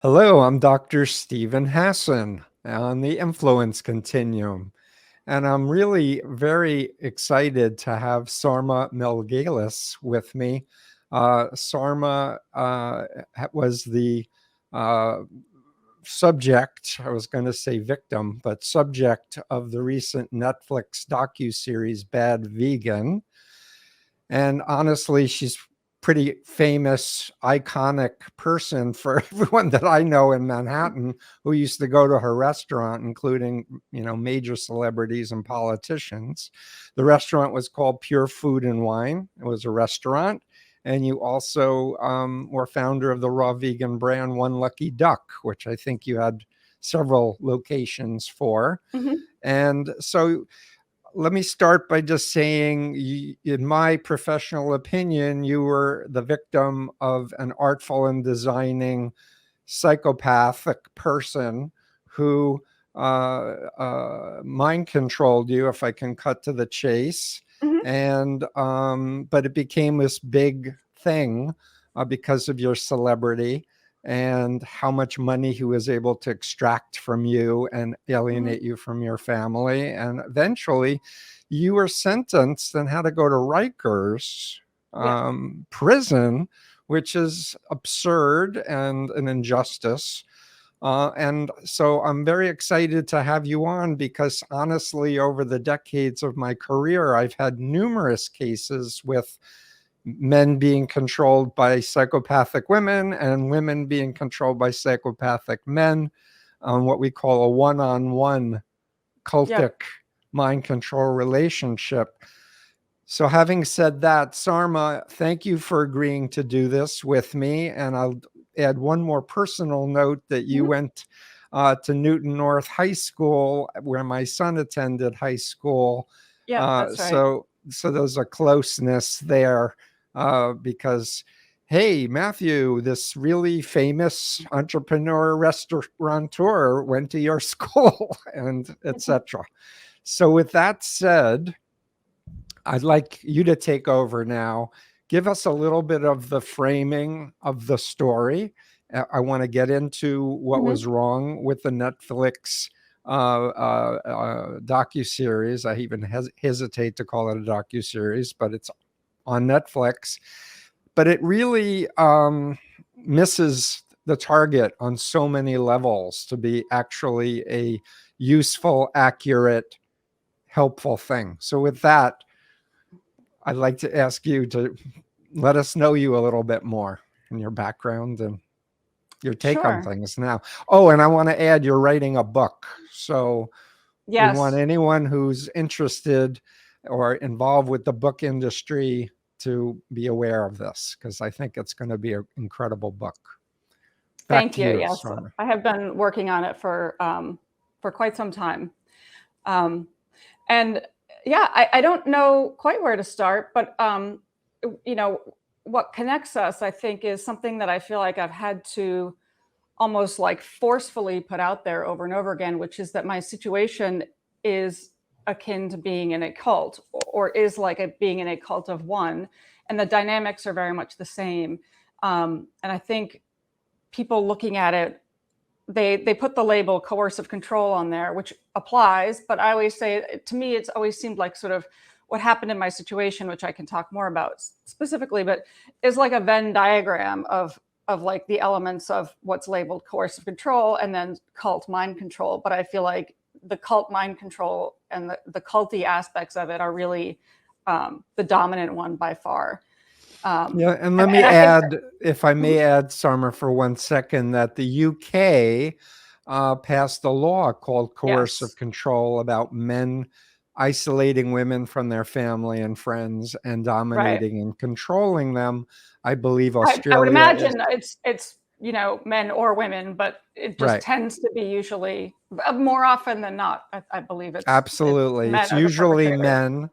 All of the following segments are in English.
Hello, I'm Dr. Stephen Hassan on the Influence Continuum, and I'm really very excited to have Sarma Melngailis with me. Sarma was the uh, subject, I was going to say victim, but subject of the recent Netflix docuseries Bad Vegan. And honestly, she's pretty famous, iconic person for everyone that I know in Manhattan who used to go to her restaurant, including, major celebrities and politicians. The restaurant was called Pure Food and Wine. It was a restaurant. And you also were founder of the raw vegan brand One Lucky Duck, which I think you had several locations for. Mm-hmm. And so let me start by just saying, in my professional opinion, you were the victim of an artful and designing psychopathic person who mind controlled you, if I can cut to the chase. Mm-hmm. And but it became this big thing because of your celebrity and how much money he was able to extract from you and alienate Mm-hmm. you from your family. And eventually you were sentenced and had to go to Rikers Yeah. prison, which is absurd and an injustice. And so I'm very excited to have you on because honestly, over the decades of my career, I've had numerous cases with men being controlled by psychopathic women and women being controlled by psychopathic men, what we call a one-on-one Yeah. cultic mind control relationship. So having said that, Sarma, thank you for agreeing to do this with me. And I'll add one more personal note that you Mm-hmm. went to Newton North High School, where my son attended high school. Yeah. That's right. So there's a closeness there because, hey, Matthew, this really famous entrepreneur restaurateur went to your school and etc. So with that said, I'd like you to take over now. Give us a little bit of the framing of the story. I want to get into what Mm-hmm. was wrong with the Netflix docuseries. I even hesitate to call it a docuseries, but it's on Netflix. But it really misses the target on so many levels to be actually a useful, accurate, helpful thing. So with that, I'd like to ask you to let us know you a little bit more and your background and your take on Sure. things now. Oh, and I want to add, you're writing a book. So we want Yes. anyone who's interested or involved with the book industry to be aware of this because I think it's going to be an incredible book. Back Thank to you. you, Yes, Sarma. I have been working on it for quite some time, um, and yeah, I don't know quite where to start, but you know, what connects us, I think, is something that I feel like I've had to almost like forcefully put out there over and over again, which is that my situation is akin to being in a cult, or is like being in a cult of one, and the dynamics are very much the same. And I think people looking at it, they put the label coercive control on there, which applies. But I always say, to me, it's always seemed like sort of what happened in my situation, which I can talk more about specifically, but is like a Venn diagram of like the elements of what's labeled coercive control and then cult mind control. But I feel like the cult mind control and the culty aspects of it are really the dominant one by far. Yeah, and let me And I think, add, if I may add, Summer, for 1 second, that the UK passed a law called Coercive yes, Control about men isolating women from their family and friends and right. dominating and controlling them. I believe I would Australia is imagine it's men or women, but it just right. tends to be usually more often than not. I believe it's Absolutely. It's men are the usually perpetrators. men.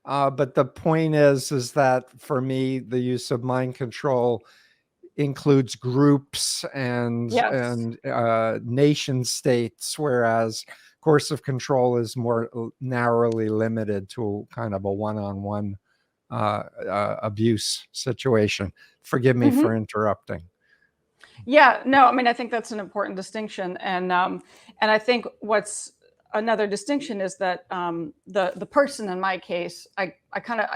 But the point is that for me, the use of mind control includes groups Yes. and nation states, whereas coercive control is more narrowly limited to kind of a one-on-one abuse situation. Forgive me Hmm. for interrupting. Yeah, no, I mean, I think that's an important distinction, and I think what's another distinction is that the person in my case, I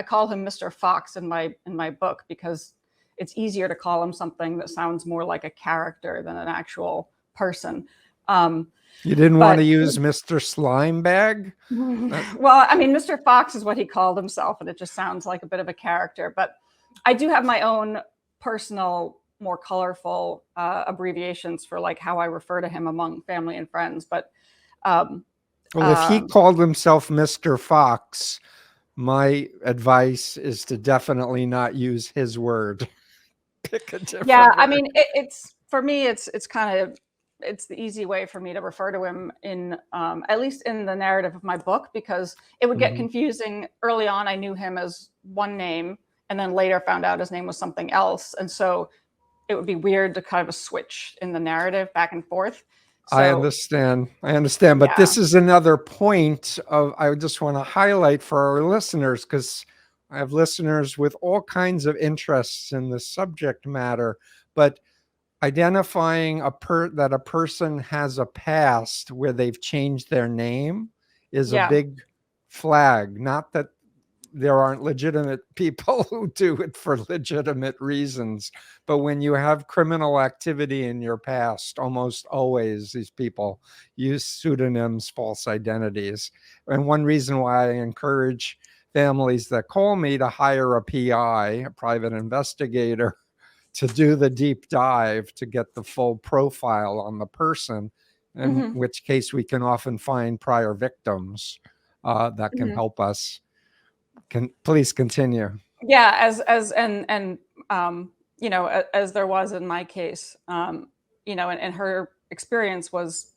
call him Mr. Fox in my book because it's easier to call him something that sounds more like a character than an actual person. Um, You didn't want but to use Mr. Slimebag? well, I mean, Mr. Fox is what he called himself, and it just sounds like a bit of a character. But I do have my own personal, more colorful abbreviations for like how I refer to him among family and friends. But um, Well, if he um, called himself Mr. Fox, my advice is to definitely not use his word. Pick a yeah, different I word. mean, it's for me, it's kind of it's the easy way for me to refer to him in at least in the narrative of my book because it would get Mhm. confusing. Early on, I knew him as one name, and then later found out his name was something else, and so it would be weird to kind of switch in the narrative back and forth. I So understand. I understand. But yeah, this is another point of I just want to highlight for our listeners because I have listeners with all kinds of interests in the subject matter. But identifying that a person has a past where they've changed their name is a yeah, big flag. Not that there aren't legitimate people who do it for legitimate reasons. But when you have criminal activity in your past, almost always these people use pseudonyms, false identities. And one reason why I encourage families that call me to hire a PI, a private investigator, to do the deep dive to get the full profile on the person, in hmm which case we can often find prior victims that can hmm help us. Please continue. yeah. As and you know, as there was in my case, you know, and her experience was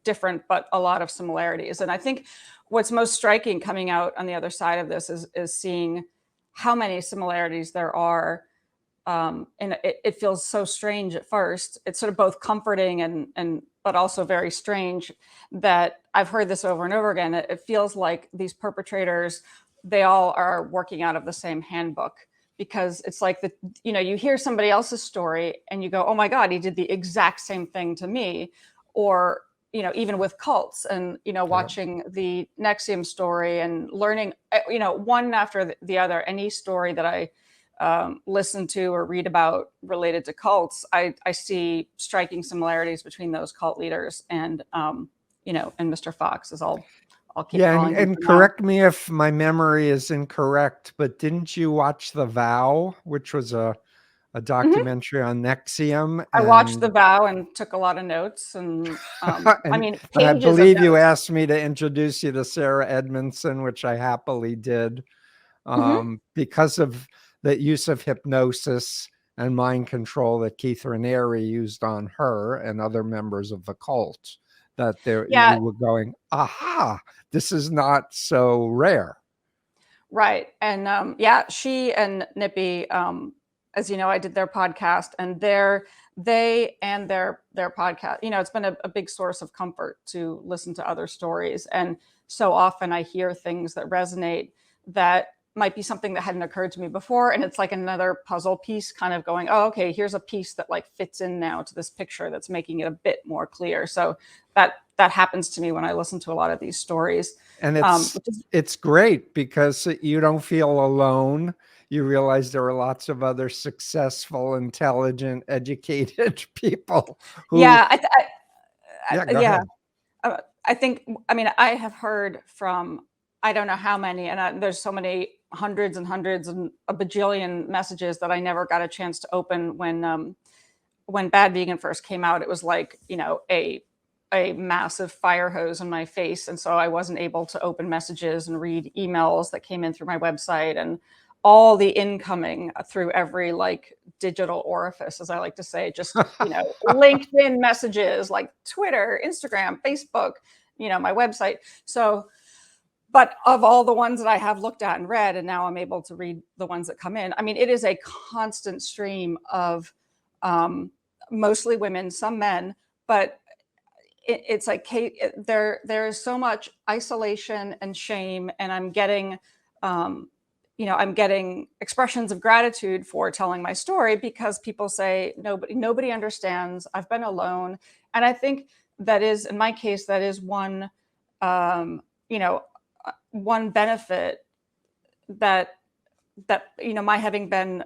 different, but a lot of similarities. And I think what's most striking coming out on the other side of this is seeing how many similarities there are. And it feels so strange at first. It's sort of both comforting and but also very strange that I've heard this over and over again. It feels like these perpetrators, they all are working out of the same handbook because it's like you hear somebody else's story and you go, oh my God, he did the exact same thing to me. Or even with cults and Yeah. watching the Nexium story and learning one after the other, any story that I listen to or read about related to cults, I see striking similarities between those cult leaders and Mr. Fox, as I'll keep Yeah, calling him and for now. correct me if my memory is incorrect, but didn't you watch The Vow, which was a Mhm. documentary on Nexium? I watched The Vow and took a lot of notes, and I And mean and I pages of believe you notes. asked me to introduce you to Sarah Edmondson, which I happily did, hmm because of the use of hypnosis and mind control that Keith Raniere used on her and other members of the cult. That there Yeah, you were going, aha, this is not so rare. right. And yeah, she and Nippy, as you know, I did their podcast, and their podcast. It's been a big source of comfort to listen to other stories, and so often I hear things that resonate that might be something that hadn't occurred to me before, and it's like another puzzle piece, kind of going, oh, okay, here's a piece that like fits in now to this picture that's making it a bit more clear. So that happens to me when I listen to a lot of these stories, And it's which is it's great because you don't feel alone. You realize there are lots of other successful, intelligent, educated people who, yeah, yeah, go yeah. ahead. I think, I mean, I have heard from, I don't know how many, and there's so many hundreds and hundreds and a bajillion messages that I never got a chance to open when Bad Vegan first came out. It was like, a massive fire hose in my face. And so I wasn't able to open messages and read emails that came in through my website and all the incoming through every like digital orifice, as I like to say, just, LinkedIn messages like Twitter, Instagram, Facebook, my website. So, but of all the ones that I have looked at and read, and now I'm able to read the ones that come in, I mean, it is a constant stream of um, mostly women, some men, but it's like there is so much isolation and shame, and I'm getting I'm getting expressions of gratitude for telling my story, because people say nobody understands. I've been alone. And I think that is, in my case, that is one, one benefit that my having been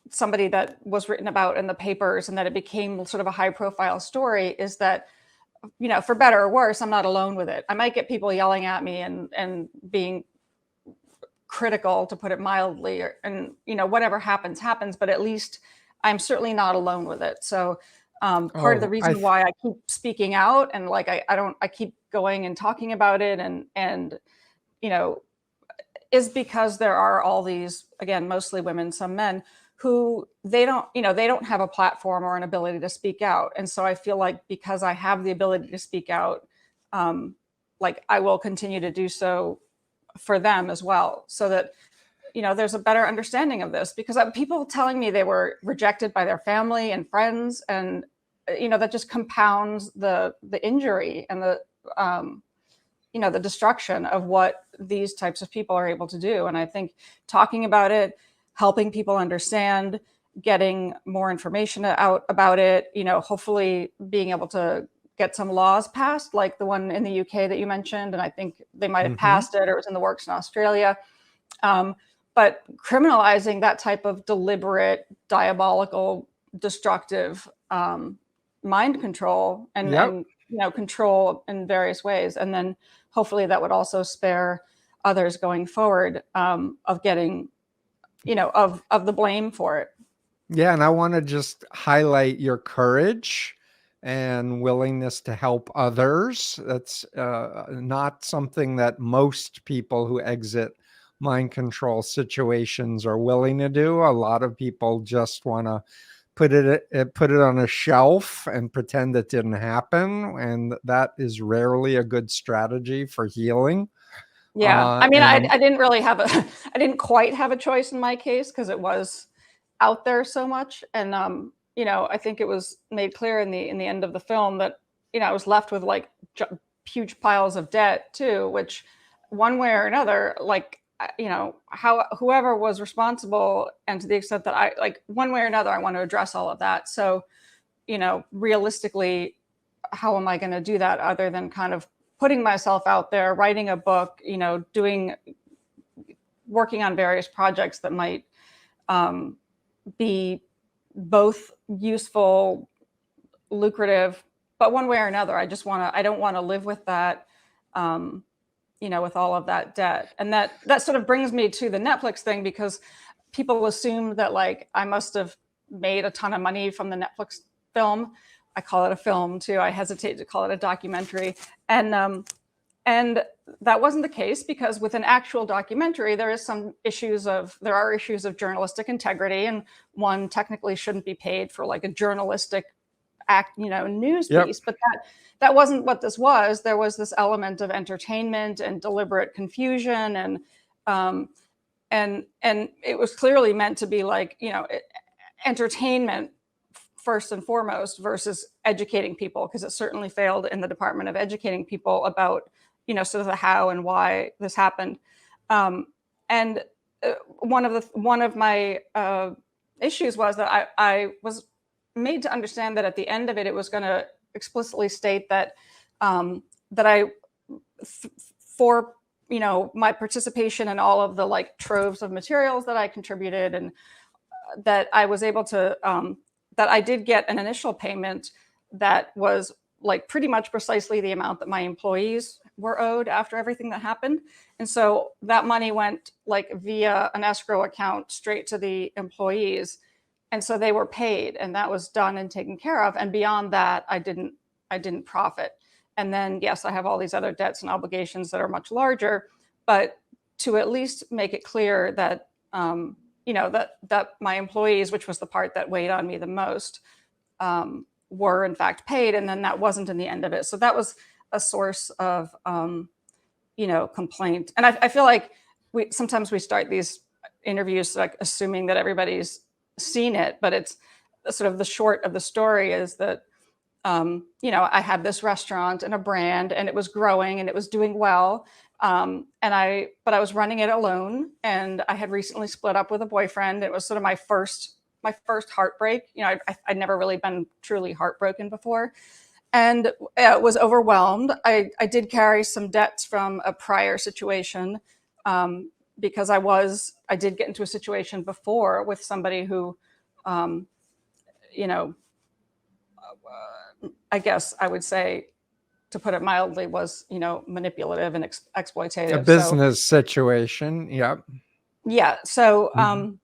somebody that was written about in the papers and that it became sort of a high profile story, is that, for better or worse, I'm not alone with it. I might get people yelling at me and being critical, to put it mildly, and whatever happens, but at least I'm certainly not alone with it. So part of the reason why I keep speaking out, and like I keep going and talking about it, and is because there are all these, again, mostly women, some men, who they don't have a platform or an ability to speak out. And so I feel like, because I have the ability to speak out, like I will continue to do so for them as well, so that there's a better understanding of this. Because people telling me they were rejected by their family and friends, and that just compounds the injury and the the destruction of what these types of people are able to do. And I think talking about it, helping people understand, getting more information out about it, hopefully being able to get some laws passed, like the one in the UK that you mentioned. And I think they might have passed it, or it was in the works in Australia. But criminalizing that type of deliberate, diabolical, destructive mind control and control in various ways. And then hopefully that would also spare others going forward of getting, of the blame for it. Yeah, and I want to just highlight your courage and willingness to help others. That's not something that most people who exit mind control situations are willing to do. A lot of people just want to put it on a shelf and pretend it didn't happen, and that is rarely a good strategy for healing. Yeah, I mean, I didn't really have I didn't quite have a choice in my case, because it was out there so much. And I think it was made clear in the end of the film that I was left with like huge piles of debt too, which one way or another, like how whoever was responsible, and to the extent that I, like, one way or another, I want to address all of that. So realistically, how am I going to do that other than kind of putting myself out there, writing a book, working on various projects that might be both useful, lucrative, but one way or another, I don't want to live with that, with all of that debt. And that sort of brings me to the Netflix thing, because people assumed that, like, I must have made a ton of money from the Netflix film. I call it a film too. I hesitate to call it a documentary. And that wasn't the case, because with an actual documentary, there are issues of journalistic integrity, and one technically shouldn't be paid for like a journalistic news piece. But that wasn't what this was. There was this element of entertainment and deliberate confusion, and it was clearly meant to be like, entertainment first and foremost, versus educating people, because it certainly failed in the department of educating people about sort of the how and why this happened. And one of my issues was that I was made to understand that at the end of it, it was going to explicitly state that for my participation in all of the like troves of materials that I contributed, and that I was able to that I did get an initial payment that was like pretty much precisely the amount that my employees were owed after everything that happened. And so that money went like via an escrow account straight to the employees. And so they were paid, and that was done and taken care of. And beyond that, I didn't profit. And then, yes, I have all these other debts and obligations that are much larger, but to at least make it clear that, that my employees, which was the part that weighed on me the most, were in fact paid. And then that wasn't in the end of it. So that was a source of, complaint. And I feel like sometimes we start these interviews like assuming that everybody's seen it, but it's sort of the short of the story is that, I had this restaurant and a brand, and it was growing and it was doing well. But I was running it alone, and I had recently split up with a boyfriend. It was sort of my first heartbreak. I'd never really been truly heartbroken before, and was overwhelmed. I did carry some debts from a prior situation, because I did get into a situation before with somebody who, um, you know, I guess I would say, to put it mildly, was manipulative and A exploitative. So business situation. Yep. yeah, so Mhm.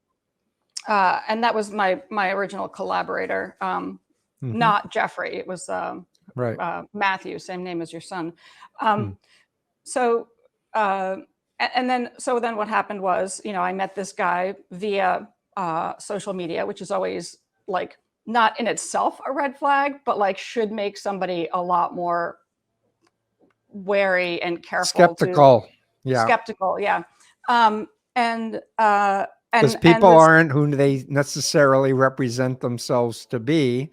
and that was my original collaborator, Mhm. not Jeffrey. It was Right. Matthew, same name as your son. Mm. Um, so uh, then what happened was, I met this guy via social media, which is always like not in itself a red flag, but like should make somebody a lot more wary and careful to Skeptical. Yeah. skeptical. Yeah. Um, and Because and people this aren't who they necessarily represent themselves to be.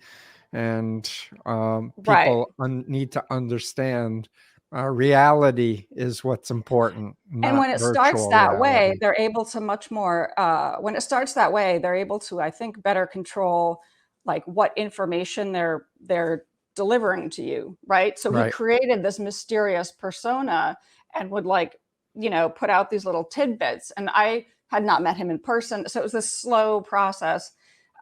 And right. people need to understand reality is what's important, And not when it starts virtual that way, reality. they're able to much more, when it starts that way, they're able to, I think, better control like what information they're delivering to you, right? So he Right. created this mysterious persona and would like, put out these little tidbits. And I had not met him in person. So it was this slow process.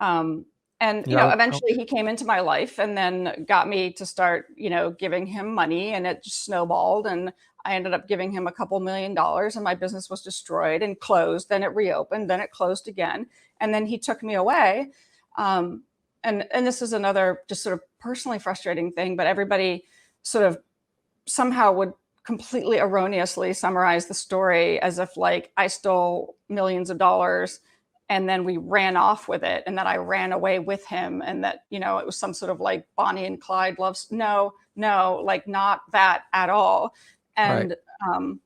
Um, and Yeah. eventually he came into my life and then got me to start, giving him money, and it just snowballed. And I ended up giving him a couple $1 million, and my business was destroyed and closed. Then it reopened, then it closed again. And then he took me away. Um, and this is another just sort of personally frustrating thing, but everybody sort of somehow would completely erroneously summarize the story as if like I stole millions of dollars and then we ran off with it, and that I ran away with him, and that it was some sort of like Bonnie and Clyde love. No, like not that at all. Right. And um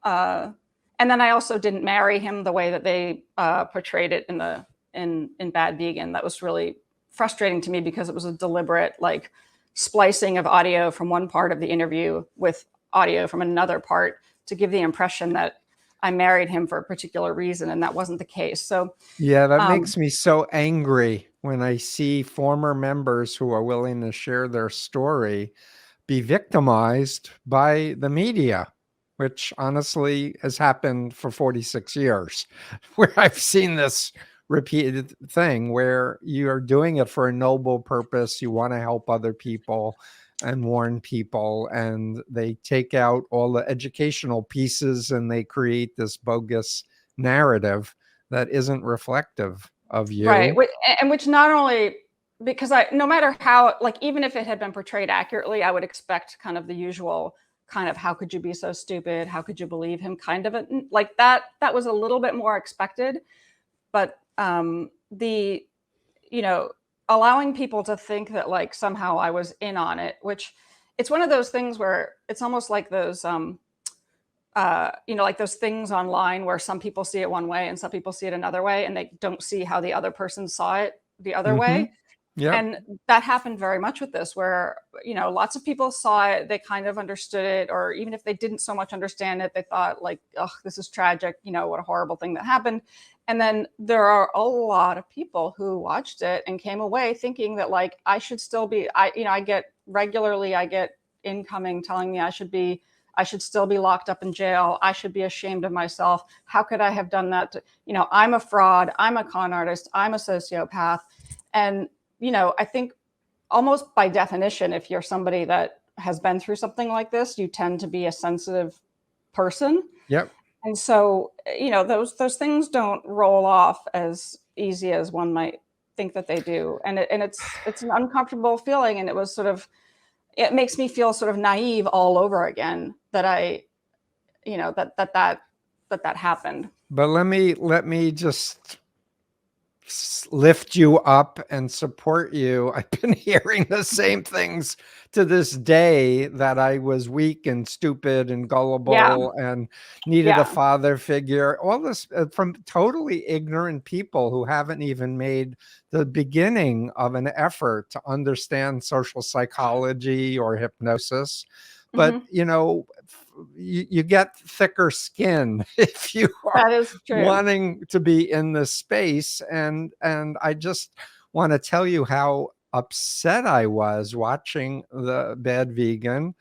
uh and then I also didn't marry him the way that they portrayed it in Bad Vegan. That was really frustrating to me because it was a deliberate like splicing of audio from one part of the interview with audio from another part to give the impression that I married him for a particular reason, and that wasn't the case. So Yeah, that um, makes me so angry when I see former members who are willing to share their story be victimized by the media, which honestly has happened for 46 years, where I've seen this repeated thing where you're doing it for a noble purpose. You want to help other people and warn people, and they take out all the educational pieces and they create this bogus narrative that isn't reflective of right, you. and which not only, because no matter how, like, even if it had been portrayed accurately, I would expect kind of the usual kind of, how could you be so stupid? How could you believe him? Kind of like that. That was a little bit more expected, but the you know allowing people to think that like somehow I was in on it, which it's one of those things where it's almost like those like those things online where some people see it one way and some people see it another way, and they don't see how the other person saw it the other Hmm. way. Yep. And that happened very much with this, where lots of people saw it, they kind of understood it, or even if they didn't so much understand it, they thought like, oh, this is tragic, what a horrible thing that happened. And then there are a lot of people who watched it and came away thinking that like I should still be, I get incoming telling me I should still be locked up in jail. I should be ashamed of myself. How could I have done that? I'm a fraud. I'm a con artist. I'm a sociopath. And, I think almost by definition, if you're somebody that has been through something like this, you tend to be a sensitive person. Yep. And so, those things don't roll off as easy as one might think that they do. And it's an uncomfortable feeling. And it makes me feel sort of naive all over again that I, that happened. But let me just lift you up and support you. I've been hearing the same things to this day, that I was weak and stupid and Yeah. gullible and needed a Yeah. father figure. All this from totally ignorant people who haven't even made the beginning of an effort to understand social psychology or hypnosis. But, Hmm. you get thicker skin if you are That is true. wanting to be in this space. And I just want to tell you how upset I was watching The Bad Vegan,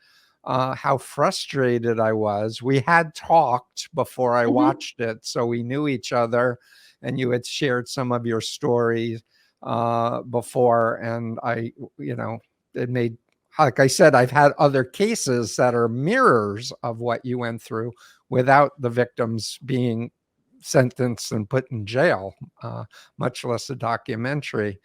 how frustrated I was. We had talked before I watched it, so we knew each other, and you had shared some of your stories before, and it made, like I said, I've had other cases that are mirrors of what you went through without the victims being sentenced and put in jail, much less a documentary.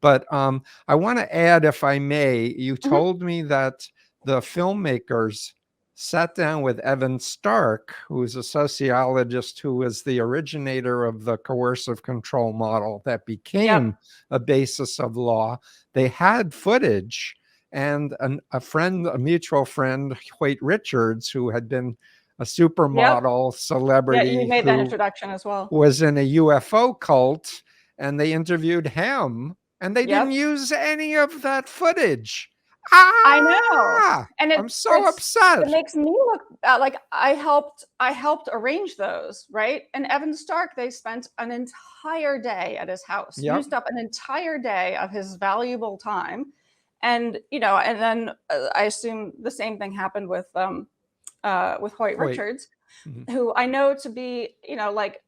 But I want to add, if I may, you told me that the filmmakers sat down with Evan Stark, who is a sociologist who was the originator of the coercive control model that became a basis of law. They had footage, and a mutual friend, Hoyt Richards, who had been a supermodel celebrity, you made that who introduction as well. was in a UFO cult, and they interviewed him, and they didn't Yep. use any of that footage. I know. And I'm so upset. it makes me look like I helped arrange those, right? And Evan Stark, they spent an entire day at his house, Yep. used up an entire day of his valuable time. And, and then I assume the same thing happened with Hoyt Richards, who I know to be, like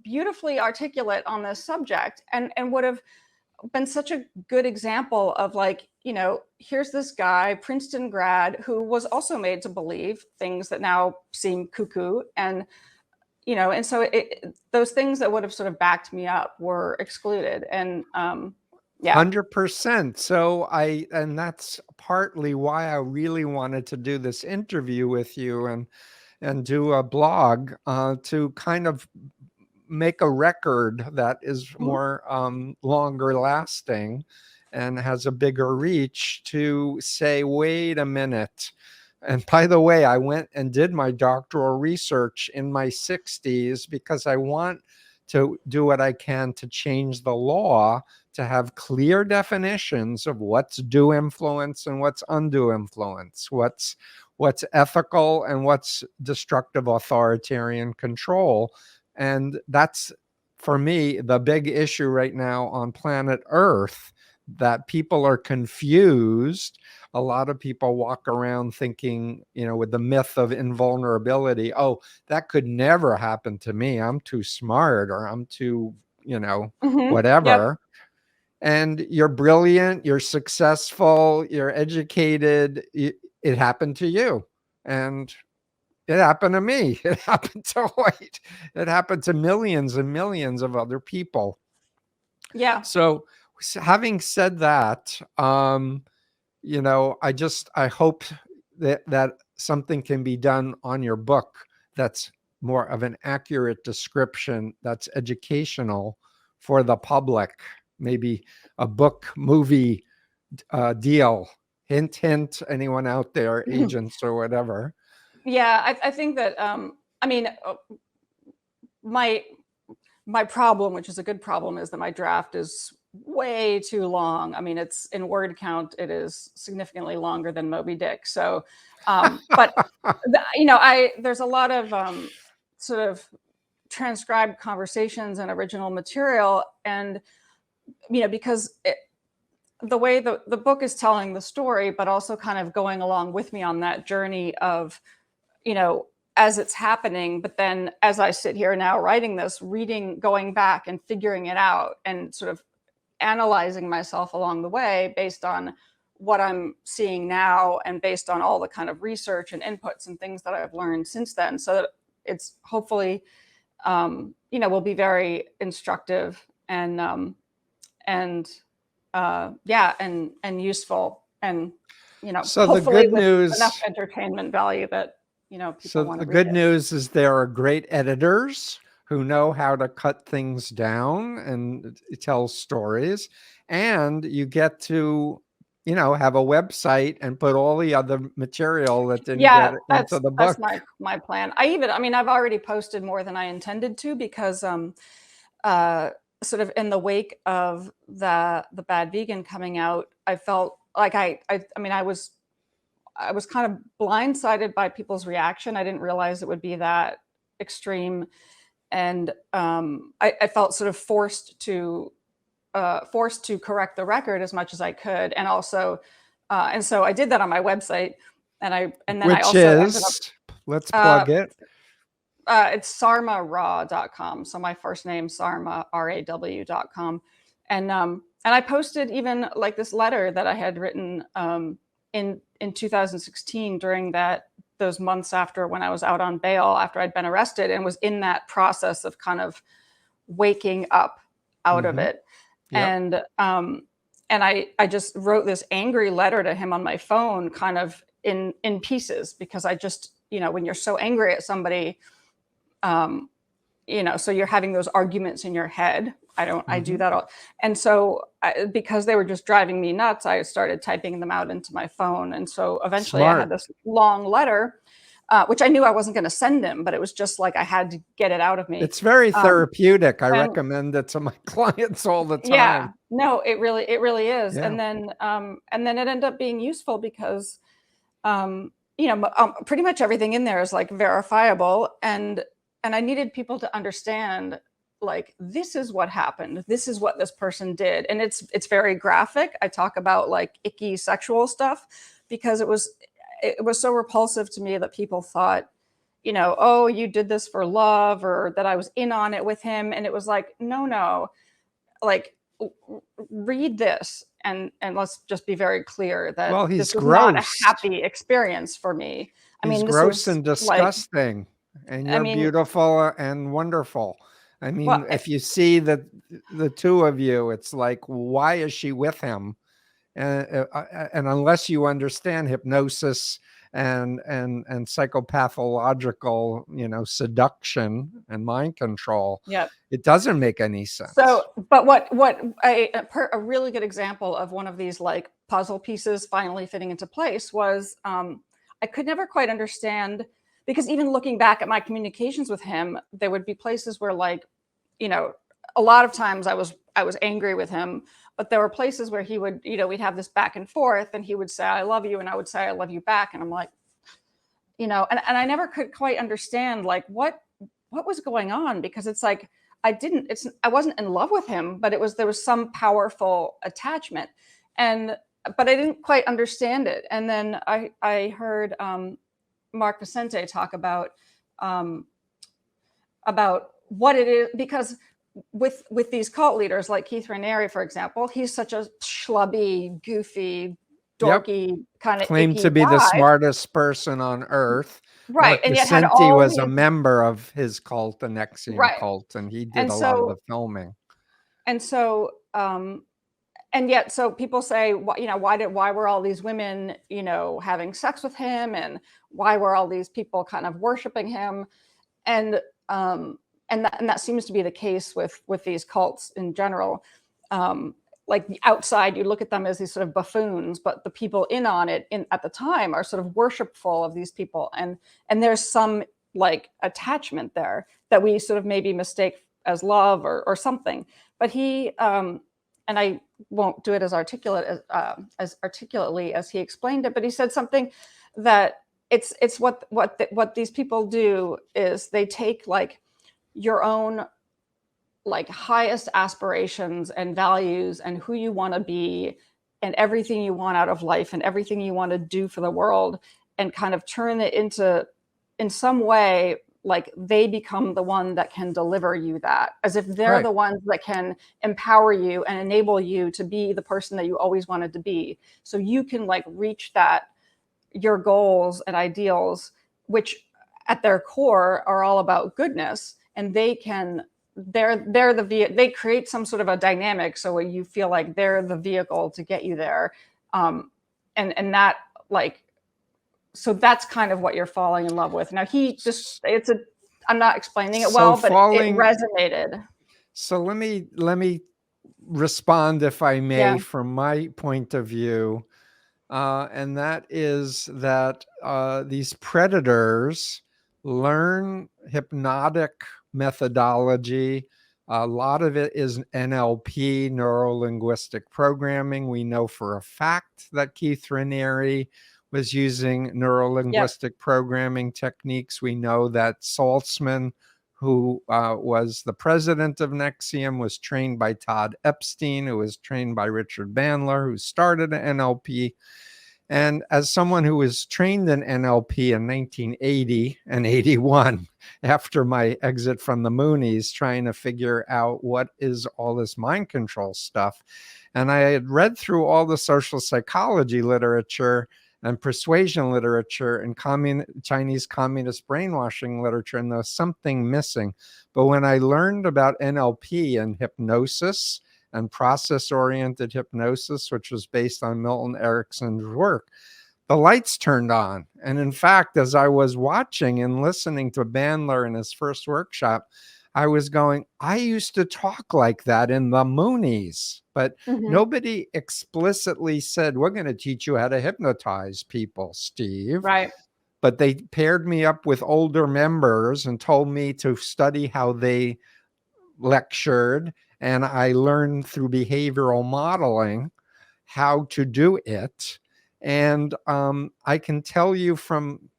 beautifully articulate on this subject, and would have been such a good example of, like, here's this guy, Princeton grad, who was also made to believe things that now seem cuckoo. And, and so those things that would have sort of backed me up were excluded. And, 100%. So and that's partly why I really wanted to do this interview with you and do a blog to kind of make a record that is more longer lasting and has a bigger reach, to say, wait a minute. And by the way, I went and did my doctoral research in my 60s because I want to do what I can to change the law, to have clear definitions of what's due influence and what's undue influence, what's ethical and what's destructive authoritarian control. And that's, for me, the big issue right now on planet Earth, that people are confused. A lot of people walk around thinking, with the myth of invulnerability, oh, that could never happen to me. I'm too smart, or I'm too, whatever. And you're brilliant, you're successful, you're educated. It happened to you. And it happened to me. It happened to Hoyt. It happened to millions and millions of other people. Yeah. So having said that, I hope that something can be done on your book that's more of an accurate description, that's educational for the public. Maybe a book movie deal. Hint, hint, anyone out there, agents or whatever. Yeah, I think that, my problem, which is a good problem, is that my draft is way too long. I mean, it's in word count, it is significantly longer than Moby Dick. So, but there's a lot of sort of transcribed conversations and original material, and because the way the book is telling the story, but also kind of going along with me on that journey of, as it's happening. But then as I sit here now writing this, reading, going back and figuring it out, and sort of analyzing myself along the way based on what I'm seeing now, and based on all the kind of research and inputs and things that I've learned since then, so that it's hopefully, will be very instructive and useful, and so hopefully the good with news, enough entertainment value that people so want the to read good it. news is there are great editors who know how to cut things down and tell stories, and you get to have a website and put all the other material that didn't get into the book. That's my plan. I've already posted more than I intended to, because sort of in the wake of the Bad Vegan coming out, I felt like I I was kind of blindsided by people's reaction. I didn't realize it would be that extreme. And I felt sort of forced to correct the record as much as I could. And also, and so I did that on my website. And then I Which also ended up, is, let's plug it. it's sarmaraw.com. So my first name, Sarma, RAW.com. And I posted even like this letter that I had written in 2016 during those months after, when I was out on bail after I'd been arrested, and was in that process of kind of waking up out of it. Yep. And I just wrote this angry letter to him on my phone, kind of in pieces, because I just, when you're so angry at somebody, so you're having those arguments in your head. I do that all. And so because they were just driving me nuts, I started typing them out into my phone. And so eventually I had this long letter, which I knew I wasn't going to send him, but it was just like I had to get it out of me. It's very therapeutic. I recommend it to my clients all the time. Yeah, no, it really is. Yeah. And then it ended up being useful because, pretty much everything in there is like verifiable, and I needed people to understand, like, this is what happened. This is what this person did. And it's very graphic. I talk about like icky sexual stuff because it was so repulsive to me that people thought, oh, you did this for love, or that I was in on it with him. And it was like, no, like, read this. And let's just be very clear that this was not a happy experience for me. I mean, this gross and disgusting. Like, and you're beautiful and wonderful. I mean, well, if you see the two of you, it's like, why is she with him? And unless you understand hypnosis and psychopathological, seduction and mind control, it doesn't make any sense. So, but what a really good example of one of these like puzzle pieces finally fitting into place was, I could never quite understand. Because even looking back at my communications with him, there would be places where, like, a lot of times I was angry with him, but there were places where he would, we'd have this back and forth, and he would say, I love you. And I would say, I love you back. And I'm like, and I never could quite understand, like, what was going on, because it's like, I wasn't in love with him, but there was some powerful attachment, but I didn't quite understand it. And then I heard, Mark Vicente talk about what it is, because with these cult leaders like Keith Raniere, for example, he's such a schlubby, goofy, dorky kind of claimed to be guy. The smartest person on earth. Right. Mark and Vicente yet had was a member of his cult, the Nexium cult, and he did a lot of the filming. And so and yet, so people say, why were all these women, having sex with him, and why were all these people kind of worshiping him? And that seems to be the case with these cults in general. Like the outside, you look at them as these sort of buffoons, but the people in on it at the time are sort of worshipful of these people. And there's some like attachment there that we sort of maybe mistake as love or something. But he, and I won't do it as articulately as he explained it, but he said something that it's what these people do is they take like your own like highest aspirations and values and who you want to be and everything you want out of life and everything you want to do for the world, and kind of turn it into, in some way, like they become the one that can deliver you that, as if they're the ones that can empower you and enable you to be the person that you always wanted to be. So you can like reach your goals and ideals, which at their core are all about goodness. And they create some sort of a dynamic. So you feel like they're the vehicle to get you there. And that like, so that's kind of what you're falling in love with. Now I'm not explaining it well, but it resonated. So let me respond, if I may, from my point of view. And that is that these predators learn hypnotic methodology. A lot of it is NLP, neuro-linguistic programming. We know for a fact that Keith Raniere was using Yep. neuro-linguistic programming techniques. We know that Saltzman, who was the president of Nexium, was trained by Todd Epstein, who was trained by Richard Bandler, who started NLP. And as someone who was trained in NLP in 1980 and 81, after my exit from the Moonies, trying to figure out what is all this mind control stuff. And I had read through all the social psychology literature and persuasion literature and Chinese communist brainwashing literature, and there was something missing. But when I learned about NLP and hypnosis, and process-oriented hypnosis, which was based on Milton Erickson's work, the lights turned on. And in fact, as I was watching and listening to Bandler in his first workshop, I was going, I used to talk like that in the Moonies, but nobody explicitly said, we're going to teach you how to hypnotize people, Steve. Right. But they paired me up with older members and told me to study how they lectured, and I learned through behavioral modeling how to do it. And I can tell you from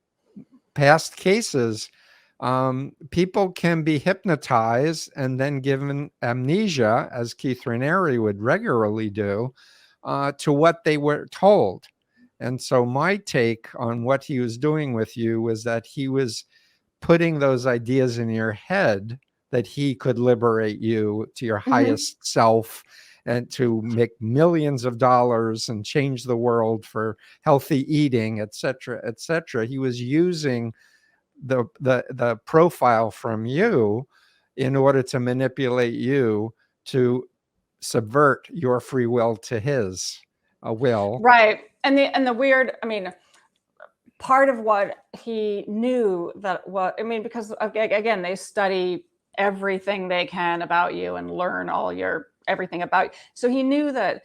past cases, people can be hypnotized and then given amnesia, as Keith Raniere would regularly do, to what they were told. And so my take on what he was doing with you was that he was putting those ideas in your head that he could liberate you to your highest self and to make millions of dollars and change the world for healthy eating, et cetera, et cetera. He was using the profile from you in order to manipulate you to subvert your free will to his will. Right. And the weird, I mean, part of what he knew that what, I mean, because again, they study everything they can about you and learn everything about you. So he knew that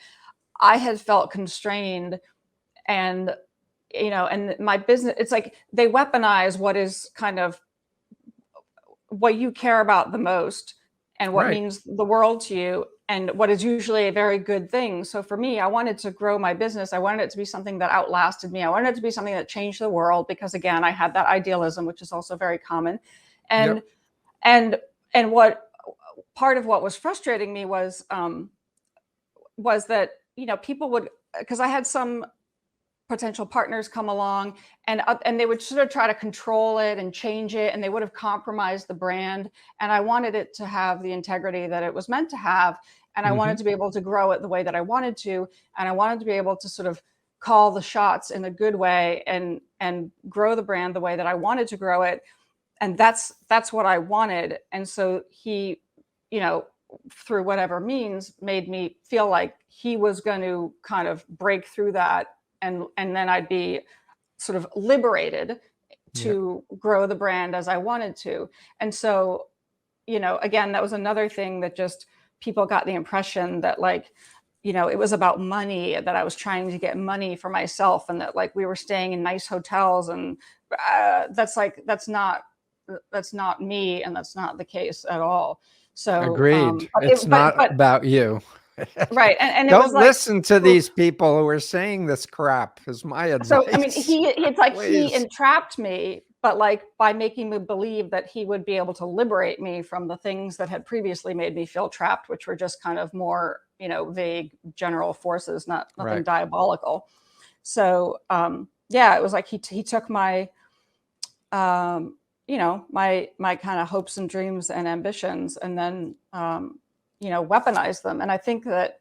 I had felt constrained, and, you know, and my business, it's like they weaponize what is kind of what you care about the most and what means the world to you, and what is usually a very good thing. So for me, I wanted to grow my business. I wanted it to be something that outlasted me. I wanted it to be something that changed the world, because again, I had that idealism, which is also very common. And what part of what was frustrating me was that, you know, people would, because I had some potential partners come along and they would sort of try to control it and change it, and they would have compromised the brand. And I wanted it to have the integrity that it was meant to have. And I wanted to be able to grow it the way that I wanted to. And I wanted to be able to sort of call the shots in a good way and grow the brand the way that I wanted to grow it. And that's what I wanted. And so he, you know, through whatever means, made me feel like he was going to kind of break through that. And then I'd be sort of liberated to grow the brand as I wanted to. And so, you know, again, that was another thing that just people got the impression that, like, you know, it was about money, that I was trying to get money for myself, and that like we were staying in nice hotels, and that's not me, and that's not the case at all. So agreed. It's not about you. Right. And don't it was like, listen to these people who are saying this crap, is my advice. So I mean, it's like he entrapped me, but like by making me believe that he would be able to liberate me from the things that had previously made me feel trapped, which were just kind of more, you know, vague general forces, nothing diabolical. So yeah, it was like he took my you know, my kind of hopes and dreams and ambitions, and then you know, weaponize them. And I think that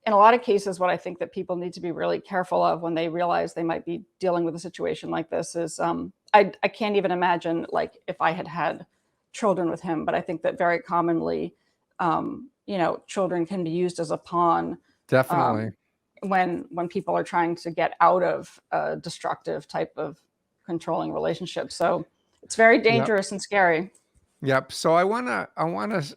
in a lot of cases, what I think that people need to be really careful of when they realize they might be dealing with a situation like this is, I can't even imagine like if I had children with him, but I think that very commonly, you know, children can be used as a pawn. Definitely. When people are trying to get out of a destructive type of controlling relationship. So it's very dangerous and scary. Yep. So I want to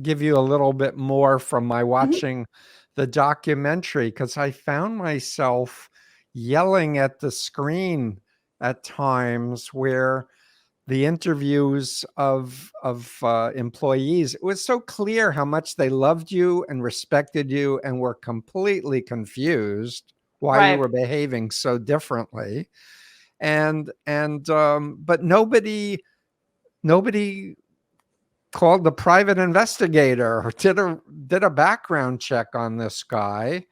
give you a little bit more from my watching the documentary, because I found myself yelling at the screen at times where the interviews of employees, it was so clear how much they loved you and respected you and were completely confused, why you Right. were behaving so differently. But nobody called the private investigator or did a background check on this guy,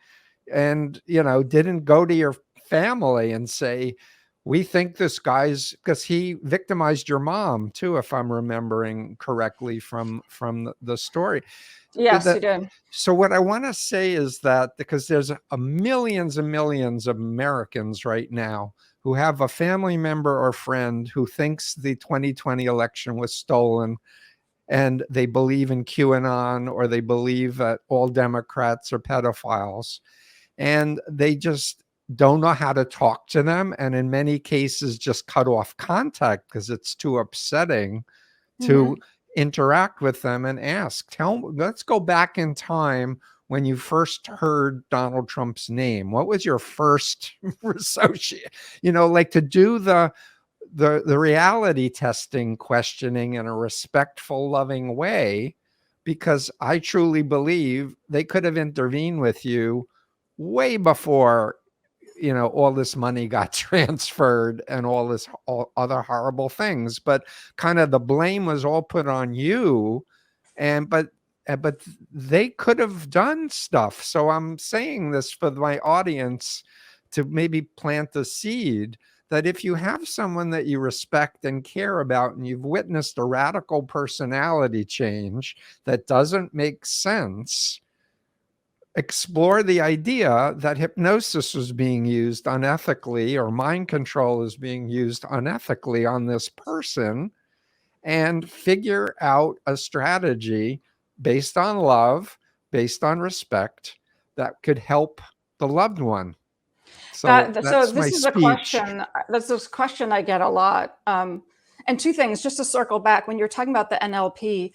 and didn't go to your family and say, we think this guy's, because he victimized your mom too, if I'm remembering correctly from the story. Yes, That you did. So what I want to say is that, because there's millions and millions of Americans right now who have a family member or friend who thinks the 2020 election was stolen, and they believe in QAnon, or they believe that all Democrats are pedophiles, and they just don't know how to talk to them, and in many cases just cut off contact because it's too upsetting to Hmm. interact with them and ask, let's go back in time when you first heard Donald Trump's name. What was your first associate? Like, to do the reality testing questioning in a respectful, loving way, because I truly believe they could have intervened with you way before all this money got transferred and all other horrible things. But kind of the blame was all put on you, and but they could have done stuff. So I'm saying this for my audience, to maybe plant the seed that if you have someone that you respect and care about, and you've witnessed a radical personality change that doesn't make sense, explore the idea that hypnosis was being used unethically, or mind control is being used unethically on this person, and figure out a strategy based on love, based on respect, that could help the loved one. So So that's my this is a speech. question. That's this question I get a lot. And two things, just to circle back, when you're talking about the NLP,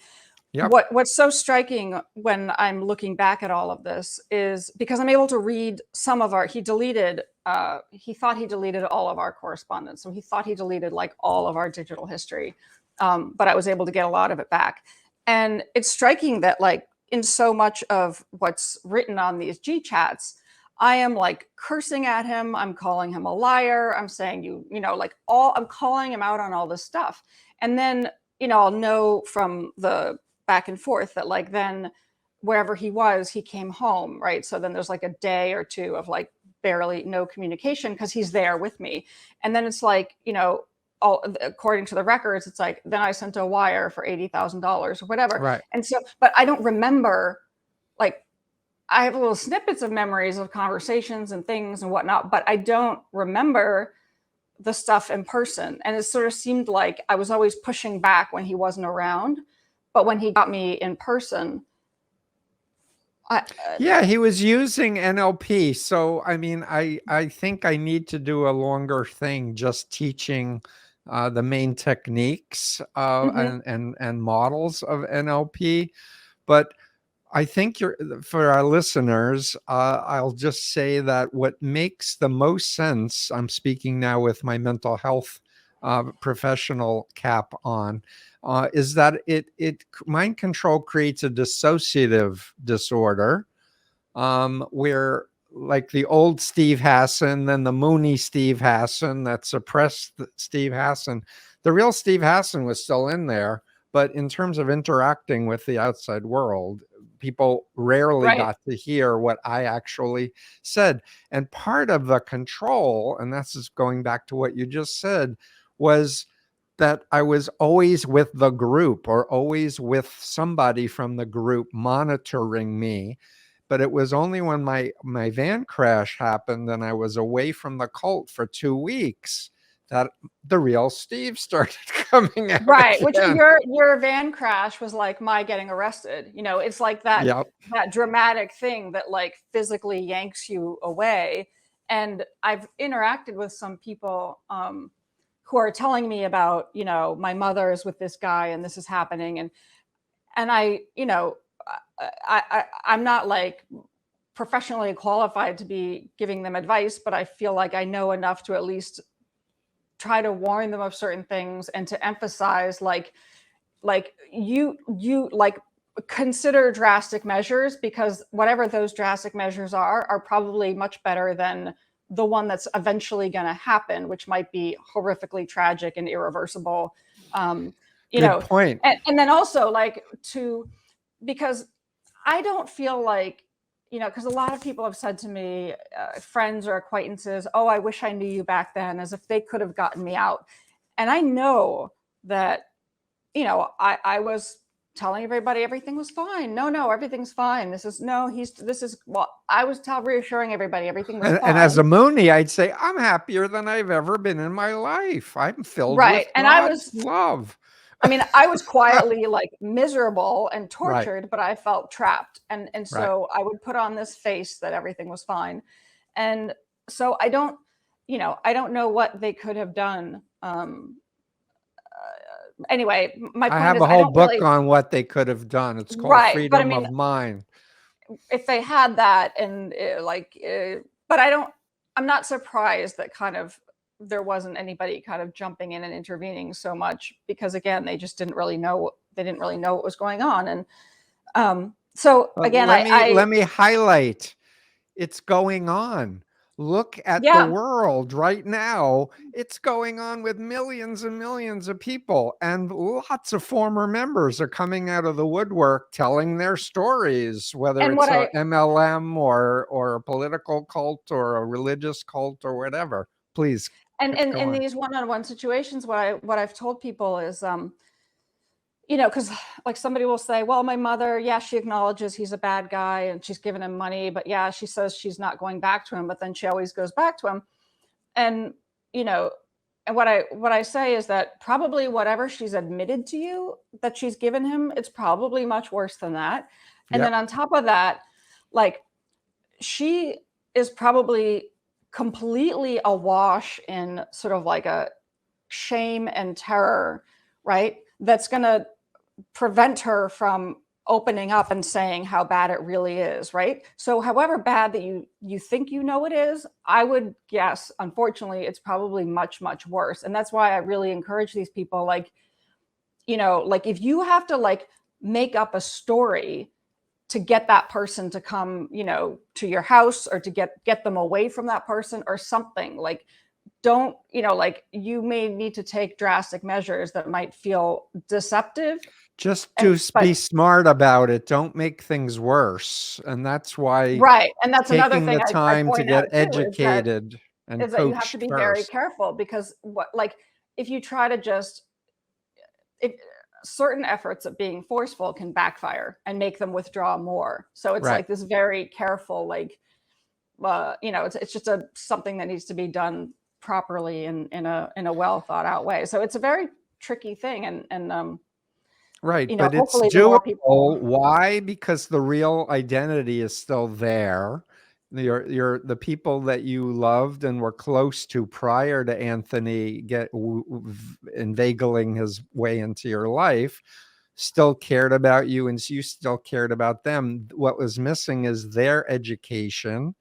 Yep. what's so striking when I'm looking back at all of this is because I'm able to read some of he thought he deleted all of our correspondence. So he thought he deleted like all of our digital history. But I was able to get a lot of it back. And it's striking that like in so much of what's written on these G chats, I am like cursing at him. I'm calling him a liar. I'm saying I'm calling him out on all this stuff. And then, I'll know from the back and forth that like then wherever he was, he came home, right? So then there's like a day or two of like barely no communication because he's there with me. And then it's like, according to the records, it's like, then I sent a wire for $80,000 or whatever. Right. And so, but I don't remember, like, I have little snippets of memories of conversations and things and whatnot, but I don't remember the stuff in person. And it sort of seemed like I was always pushing back when he wasn't around. But when he got me in person, Yeah, he was using NLP. So, I mean, I think I need to do a longer thing just teaching the main techniques mhm. and models of NLP. But I think for our listeners, I'll just say that what makes the most sense, I'm speaking now with my mental health professional cap on, is that mind control creates a dissociative disorder, where, like, the old Steve Hassan, then the Mooney Steve Hassan that suppressed Steve Hassan. The real Steve Hassan was still in there, but in terms of interacting with the outside world, people rarely Right. got to hear what I actually said. And part of the control, and this is going back to what you just said, was that I was always with the group, or always with somebody from the group monitoring me. But it was only when my van crash happened and I was away from the cult for 2 weeks that the real Steve started coming out Right. Which again. your van crash was like my getting arrested. It's like Yep. that dramatic thing that like physically yanks you away. And I've interacted with some people who are telling me about, my mother is with this guy and this is happening. And I'm not like professionally qualified to be giving them advice, but I feel like I know enough to at least try to warn them of certain things and to emphasize like you like consider drastic measures, because whatever those drastic measures are probably much better than the one that's eventually going to happen, which might be horrifically tragic and irreversible. Good point. And then also because I don't feel like, because a lot of people have said to me, friends or acquaintances, oh, I wish I knew you back then, as if they could have gotten me out. And I know that, I was telling everybody everything was fine. No, everything's fine. I was reassuring everybody everything was fine. And as a Mooney, I'd say, I'm happier than I've ever been in my life. I'm filled with God's love. I mean, I was quietly miserable and tortured, but I felt trapped. And so I would put on this face that everything was fine. And so I don't know what they could have done. Anyway, my point is, I have a whole book on what they could have done. It's called Freedom of Mind. If they had that, and but I'm not surprised that kind of there wasn't anybody kind of jumping in and intervening so much, because again, they just didn't really know what was going on. And so again, let me highlight, it's going on. Look at the world right now. It's going on with millions and millions of people, and lots of former members are coming out of the woodwork telling their stories, whether it's an MLM or a political cult or a religious cult or whatever. Please. And in these one-on-one situations, what I've told people is, because somebody will say, well, my mother, she acknowledges he's a bad guy and she's given him money, but she says she's not going back to him, but then she always goes back to him. And, and what I say is that probably whatever she's admitted to you that she's given him, it's probably much worse than that. And then on top of that, she is probably completely awash in sort of a shame and terror, right? That's going to prevent her from opening up and saying how bad it really is, right? So however bad that you think it is, I would guess, unfortunately, it's probably much, much worse. And that's why I really encourage these people, if you have to make up a story to get that person to come, to your house, or to get them away from that person or something, don't, you may need to take drastic measures that might feel deceptive. Just be smart about it. Don't make things worse. And that's why, and that's another thing, the time to get educated and is that you have to be very careful, because if you try to certain efforts at being forceful can backfire and make them withdraw more. So it's this very careful, it's just something that needs to be done properly in a well thought out way. So it's a very tricky thing, and but it's doable. Why? Because the real identity is still there. The people that you loved and were close to prior to Anthony inveigling his way into your life still cared about you, and you still cared about them. What was missing is their education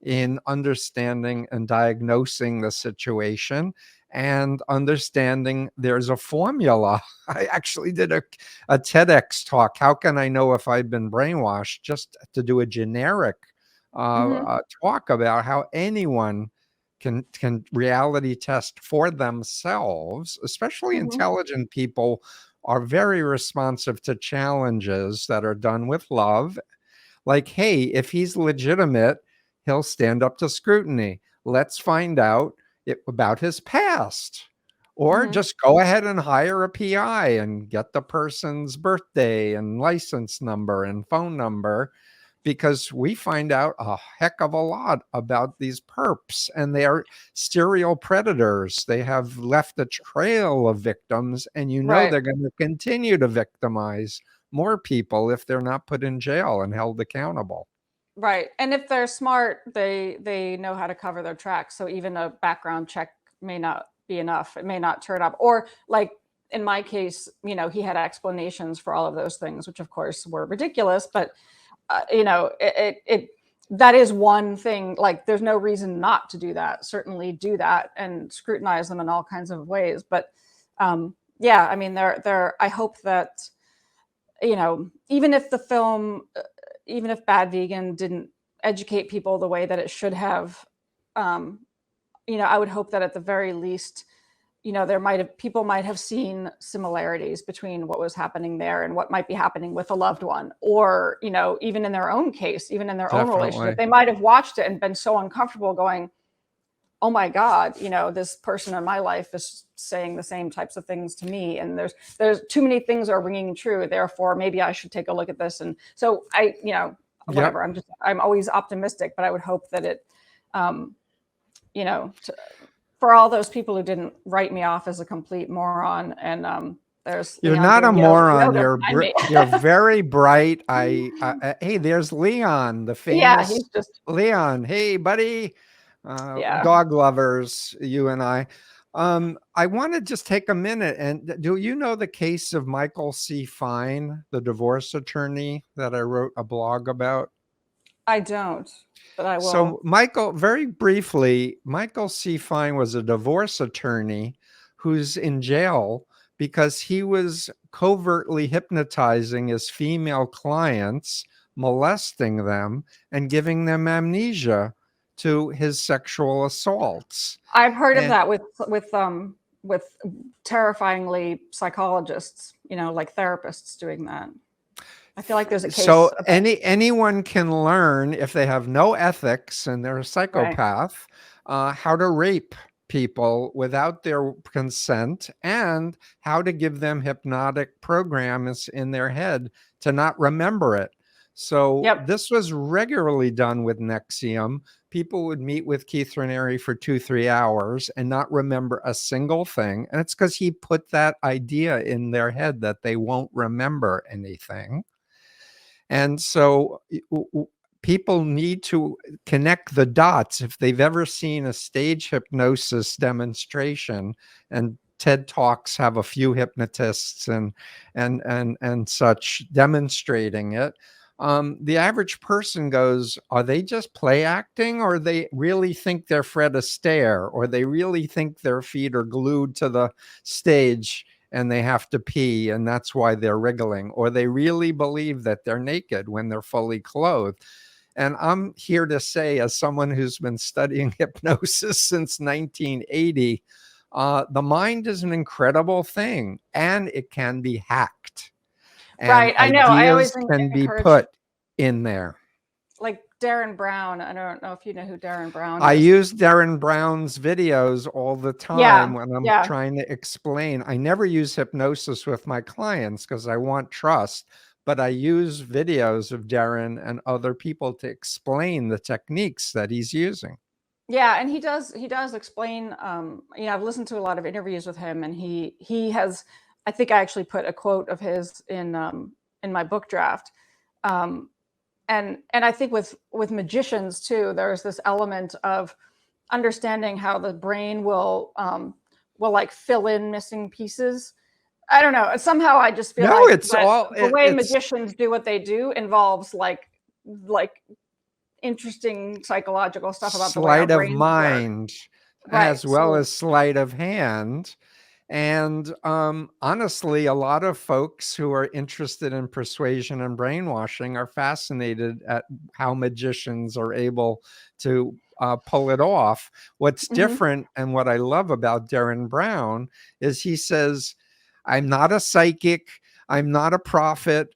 in understanding and diagnosing the situation, and understanding there's a formula. I actually did a TEDx talk. How can I know if I've been brainwashed? Just to do a generic talk about how anyone can reality test for themselves, especially intelligent people are very responsive to challenges that are done with love. Hey, if he's legitimate, he'll stand up to scrutiny. Let's find out about his past, or just go ahead and hire a PI and get the person's birthday and license number and phone number, because we find out a heck of a lot about these perps, and they are serial predators. They have left a trail of victims, and they're going to continue to victimize more people if they're not put in jail and held accountable. Right. And if they're smart, they know how to cover their tracks. So even a background check may not be enough. It may not turn up. Or in my case, he had explanations for all of those things, which of course were ridiculous. But, that is one thing. There's no reason not to do that. Certainly do that and scrutinize them in all kinds of ways. But I mean, I hope that even if the film, even if Bad Vegan didn't educate people the way that it should have, I would hope that at the very least, people might have seen similarities between what was happening there and what might be happening with a loved one, or, even in their own case, even in their own relationship, they might have watched it and been so uncomfortable going, oh my God, this person in my life is saying the same types of things to me. And there's too many things are ringing true. Therefore, maybe I should take a look at this. And so whatever, I'm always optimistic, but I would hope that it, for all those people who didn't write me off as a complete moron, and you're not a moron. You're very bright. Hey, there's Leon, the famous he's just Leon. Hey, buddy. Dog lovers, you and I want to just take a minute. And do you know the case of Michael C. Fine, the divorce attorney that I wrote a blog about? I don't, but I will. So very briefly, Michael C. Fine was a divorce attorney who's in jail because he was covertly hypnotizing his female clients, molesting them, and giving them amnesia to his sexual assaults. I've heard of that with terrifyingly psychologists, like therapists doing that. I feel like there's a case. So anyone can learn, if they have no ethics and they're a psychopath, how to rape people without their consent, and how to give them hypnotic programs in their head to not remember it. So this was regularly done with Nexium. People would meet with Keith Raniere for 2-3 hours and not remember a single thing. And it's because he put that idea in their head that they won't remember anything. And so people need to connect the dots. If they've ever seen a stage hypnosis demonstration, and TED Talks have a few hypnotists and such demonstrating it, the average person goes, are they just play acting, or they really think they're Fred Astaire, or they really think their feet are glued to the stage and they have to pee and that's why they're wriggling, or they really believe that they're naked when they're fully clothed? And I'm here to say, as someone who's been studying hypnosis since 1980, the mind is an incredible thing, and it can be hacked. And right, I know. I always can be put in there. Like Darren Brown. I don't know if you know who Darren Brown is. I use Darren Brown's videos all the time when I'm trying to explain. I never use hypnosis with my clients because I want trust, but I use videos of Darren and other people to explain the techniques that he's using. Yeah, and he does explain. I've listened to a lot of interviews with him, and he has. I think I actually put a quote of his in my book draft. And I think with magicians too, there's this element of understanding how the brain will like fill in missing pieces. I don't know. Somehow I just feel like the way magicians do what they do involves like interesting psychological stuff about the way our brains sleight of mind as well as sleight of hand. And honestly, a lot of folks who are interested in persuasion and brainwashing are fascinated at how magicians are able to pull it off. What's different, and what I love about Darren Brown, is he says, I'm not a psychic, I'm not a prophet,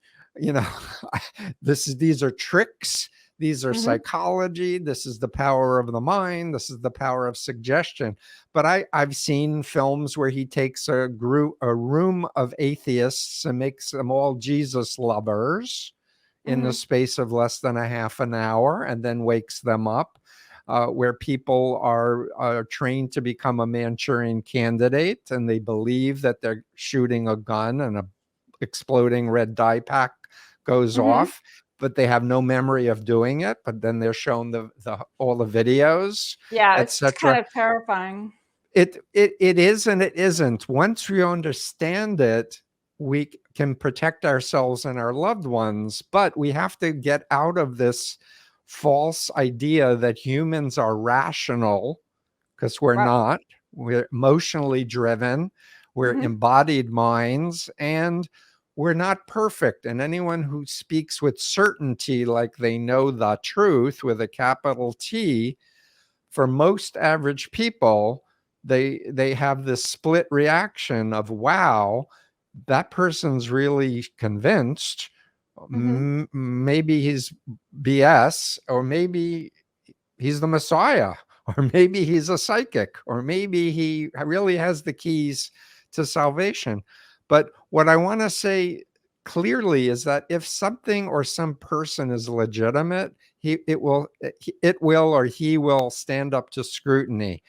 these are tricks. These are psychology. This is the power of the mind. This is the power of suggestion. But I've seen films where he takes a room of atheists and makes them all Jesus lovers in the space of less than a half an hour, and then wakes them up, where people are trained to become a Manchurian candidate, and they believe that they're shooting a gun and a exploding red dye pack goes off, but they have no memory of doing it. But then they're shown all the videos. Yeah, it's kind of terrifying. It is and it isn't. Once we understand it, we can protect ourselves and our loved ones. But we have to get out of this false idea that humans are rational, because we're not. We're emotionally driven. We're embodied minds, and we're not perfect. And anyone who speaks with certainty, like they know the truth with a capital T, for most average people, they have this split reaction of, wow, that person's really convinced. Maybe he's BS, or maybe he's the Messiah, or maybe he's a psychic, or maybe he really has the keys to salvation. But what I want to say clearly is that if something or some person is legitimate, it will or he will stand up to scrutiny.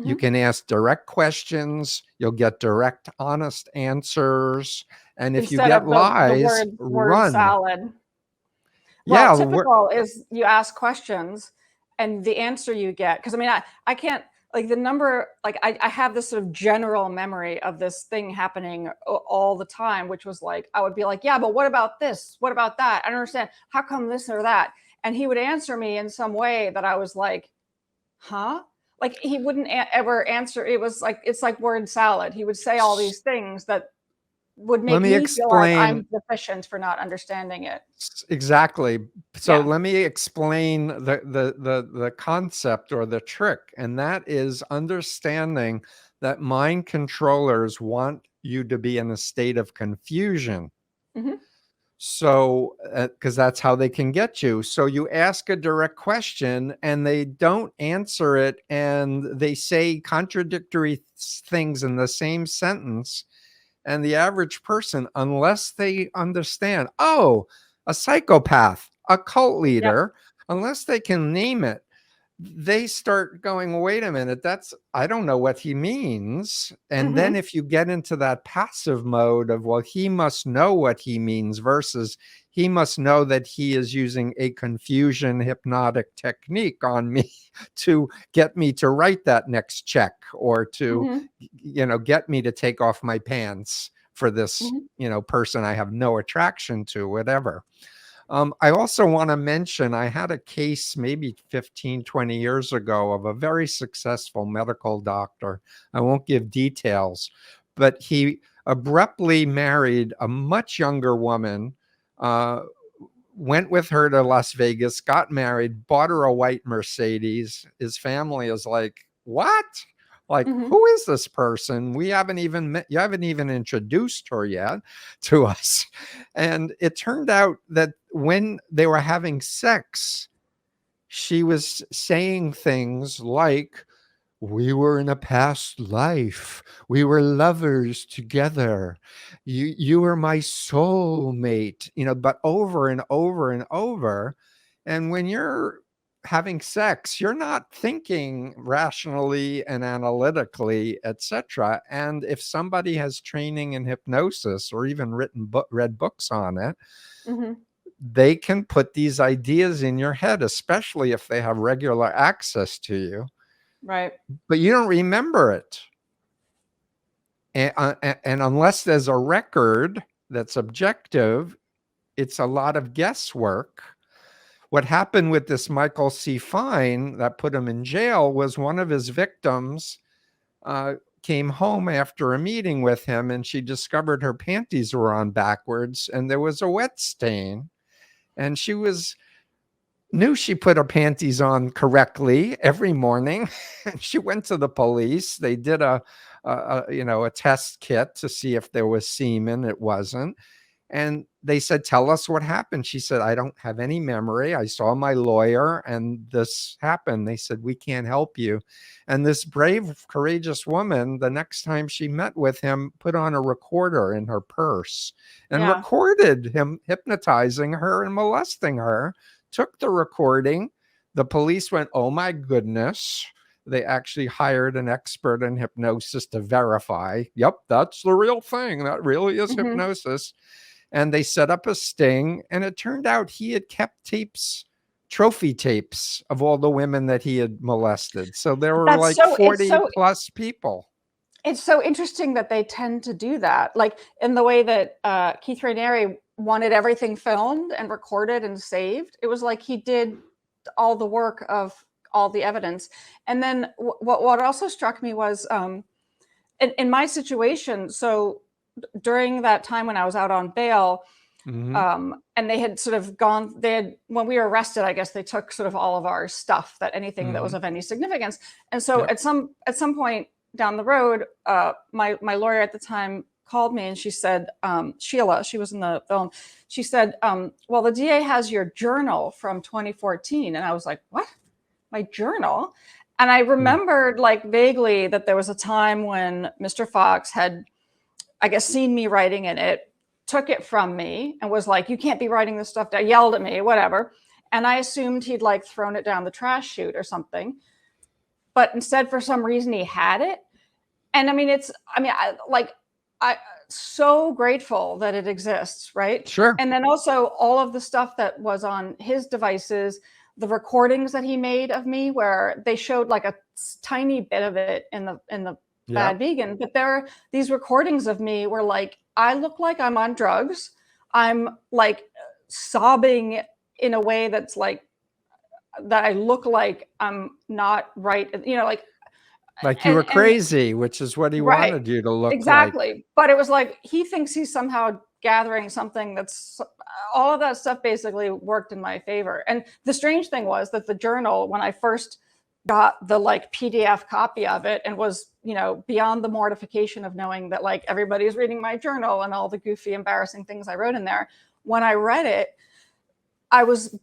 You can ask direct questions, you'll get direct, honest answers. And if you Instead get of the lies, word run. salad. Well, Yeah, typical is you ask questions and the answer you get, because I mean, I can't, like the number, like I have this sort of general memory of this thing happening all the time, which was like, I would be like, yeah, but what about this? What about that? I don't understand. How come this or that? And he would answer me in some way that I was like, huh? Like he wouldn't ever answer. It was like, it's like word salad. He would say all these things that would let make me me feel like explain. I'm deficient for not understanding it. Exactly. So Yeah. let me explain the concept or the trick, and that is understanding that mind controllers want you to be in a state of confusion. Mm-hmm. So, because that's how they can get you. So you ask a direct question and they don't answer it, and they say contradictory things in the same sentence. And the average person, unless they understand, oh, a psychopath, a cult Yep. leader, unless they can name it, they start going, wait a minute, I don't know what he means. And then Mm-hmm. if you get into that passive mode of, well, he must know what he means versus he must know that he is using a confusion hypnotic technique on me to get me to write that next check, or to, Mm-hmm. get me to take off my pants for this, Mm-hmm. person I have no attraction to, whatever. I also want to mention, I had a case maybe 15, 20 years ago of a very successful medical doctor. I won't give details, but he abruptly married a much younger woman, uh, went with her to Las Vegas, got married, bought her a white Mercedes. His family is like, what? Like, Mm-hmm. who is this person? We haven't even met, you haven't even introduced her yet to us. And it turned out that when they were having sex, she was saying things like, we were in a past life. We were lovers together. You were my soulmate, but over and over and over. And when you're having sex, you're not thinking rationally and analytically, etc. And if somebody has training in hypnosis or even read books on it, Mm-hmm. they can put these ideas in your head, especially if they have regular access to you, Right. but you don't remember it. And unless there's a record that's objective, it's a lot of guesswork. What happened with this Michael C. Fine that put him in jail was one of his victims came home after a meeting with him, and she discovered her panties were on backwards and there was a wet stain. And she knew she put her panties on correctly every morning. She went to the police. They did a test kit to see if there was semen. It wasn't. And they said, tell us what happened. She said, I don't have any memory. I saw my lawyer and this happened. They said, we can't help you. And this brave, courageous woman, the next time she met with him, put on a recorder in her purse and Yeah. recorded him hypnotizing her and molesting her, took the recording. The police went, oh my goodness. They actually hired an expert in hypnosis to verify, yep, that's the real thing. That really is Mm-hmm. hypnosis. And they set up a sting, and it turned out he had kept trophy tapes of all the women that he had molested. So there were That's like so, 40 plus people. it's so interesting that they tend to do that. Like in the way that Keith Raniere wanted everything filmed and recorded and saved. It was like he did all the work of all the evidence. And then what also struck me was in my situation, so during that time when I was out on bail, Hmm. and they had sort of when we were arrested, I guess they took sort of all of our stuff, anything that was Hmm. of any significance. And so Yep. at some point down the road, my lawyer at the time called me, and she said, Sheila, she was in the film. She said, well, the DA has your journal from 2014. And I was like, what? My journal? And I Mm. remembered like vaguely that there was a time when Mr. Fox had, I guess, seen me writing in it, took it from me, and was like, you can't be writing this stuff down, yelled at me, whatever. And I assumed he'd like thrown it down the trash chute or something. But instead, for some reason, he had it. And I mean, I so grateful that it exists, right? Sure. And then also all of the stuff that was on his devices, the recordings that he made of me, where they showed like a tiny bit of it in the Bad Yep. Vegan, but there are these recordings of me where like I look like I'm on drugs. I'm like sobbing in a way that's like that I look like I'm not right, like Like you were and crazy, which is what he right, wanted you to look like. exactly. But it was like he thinks he's somehow gathering something that's all of that stuff basically worked in my favor. And the strange thing was that the journal, when I first got the like PDF copy of it and was, beyond the mortification of knowing that like everybody's reading my journal and all the goofy, embarrassing things I wrote in there, when I read it, I was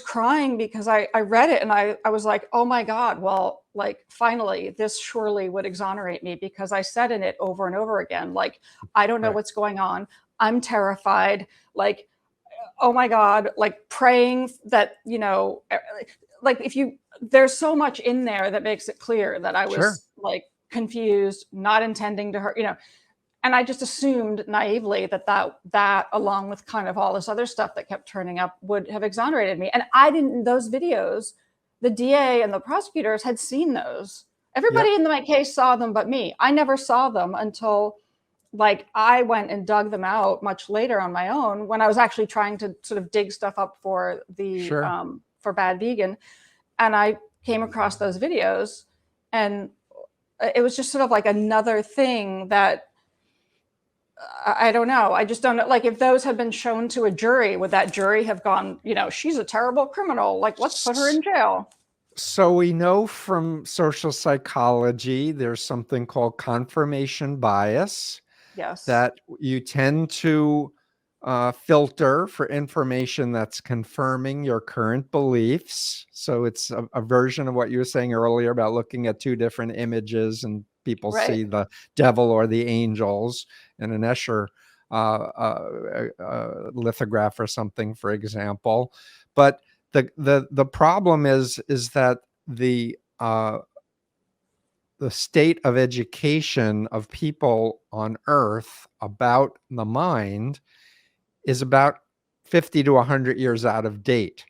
crying because I read it and I was like, oh my God, well, like finally, this surely would exonerate me, because I said in it over and over again, like, I don't know Right. what's going on. I'm terrified. Like, oh my God, like praying that, like there's so much in there that makes it clear that I Sure. was like confused, not intending to hurt, and I just assumed naively that along with kind of all this other stuff that kept turning up would have exonerated me. And I didn't. Those videos, the DA and the prosecutors had seen those. Everybody Yep. in my case saw them, but me. I never saw them until like I went and dug them out much later on my own when I was actually trying to sort of dig stuff up for the Sure. for Bad Vegan, and I came across those videos, and it was just sort of like another thing that I don't know. I just don't know. Like, if those had been shown to a jury, would that jury have gone, she's a terrible criminal. Like, let's put her in jail. So we know from social psychology, there's something called confirmation bias, Yes. that you tend to filter for information that's confirming your current beliefs. So it's a version of what you were saying earlier about looking at two different images and people Right. see the devil or the angels in an Escher lithograph or something, for example. But the problem is that the state of education of people on earth about the mind is about 50 to 100 years out of date.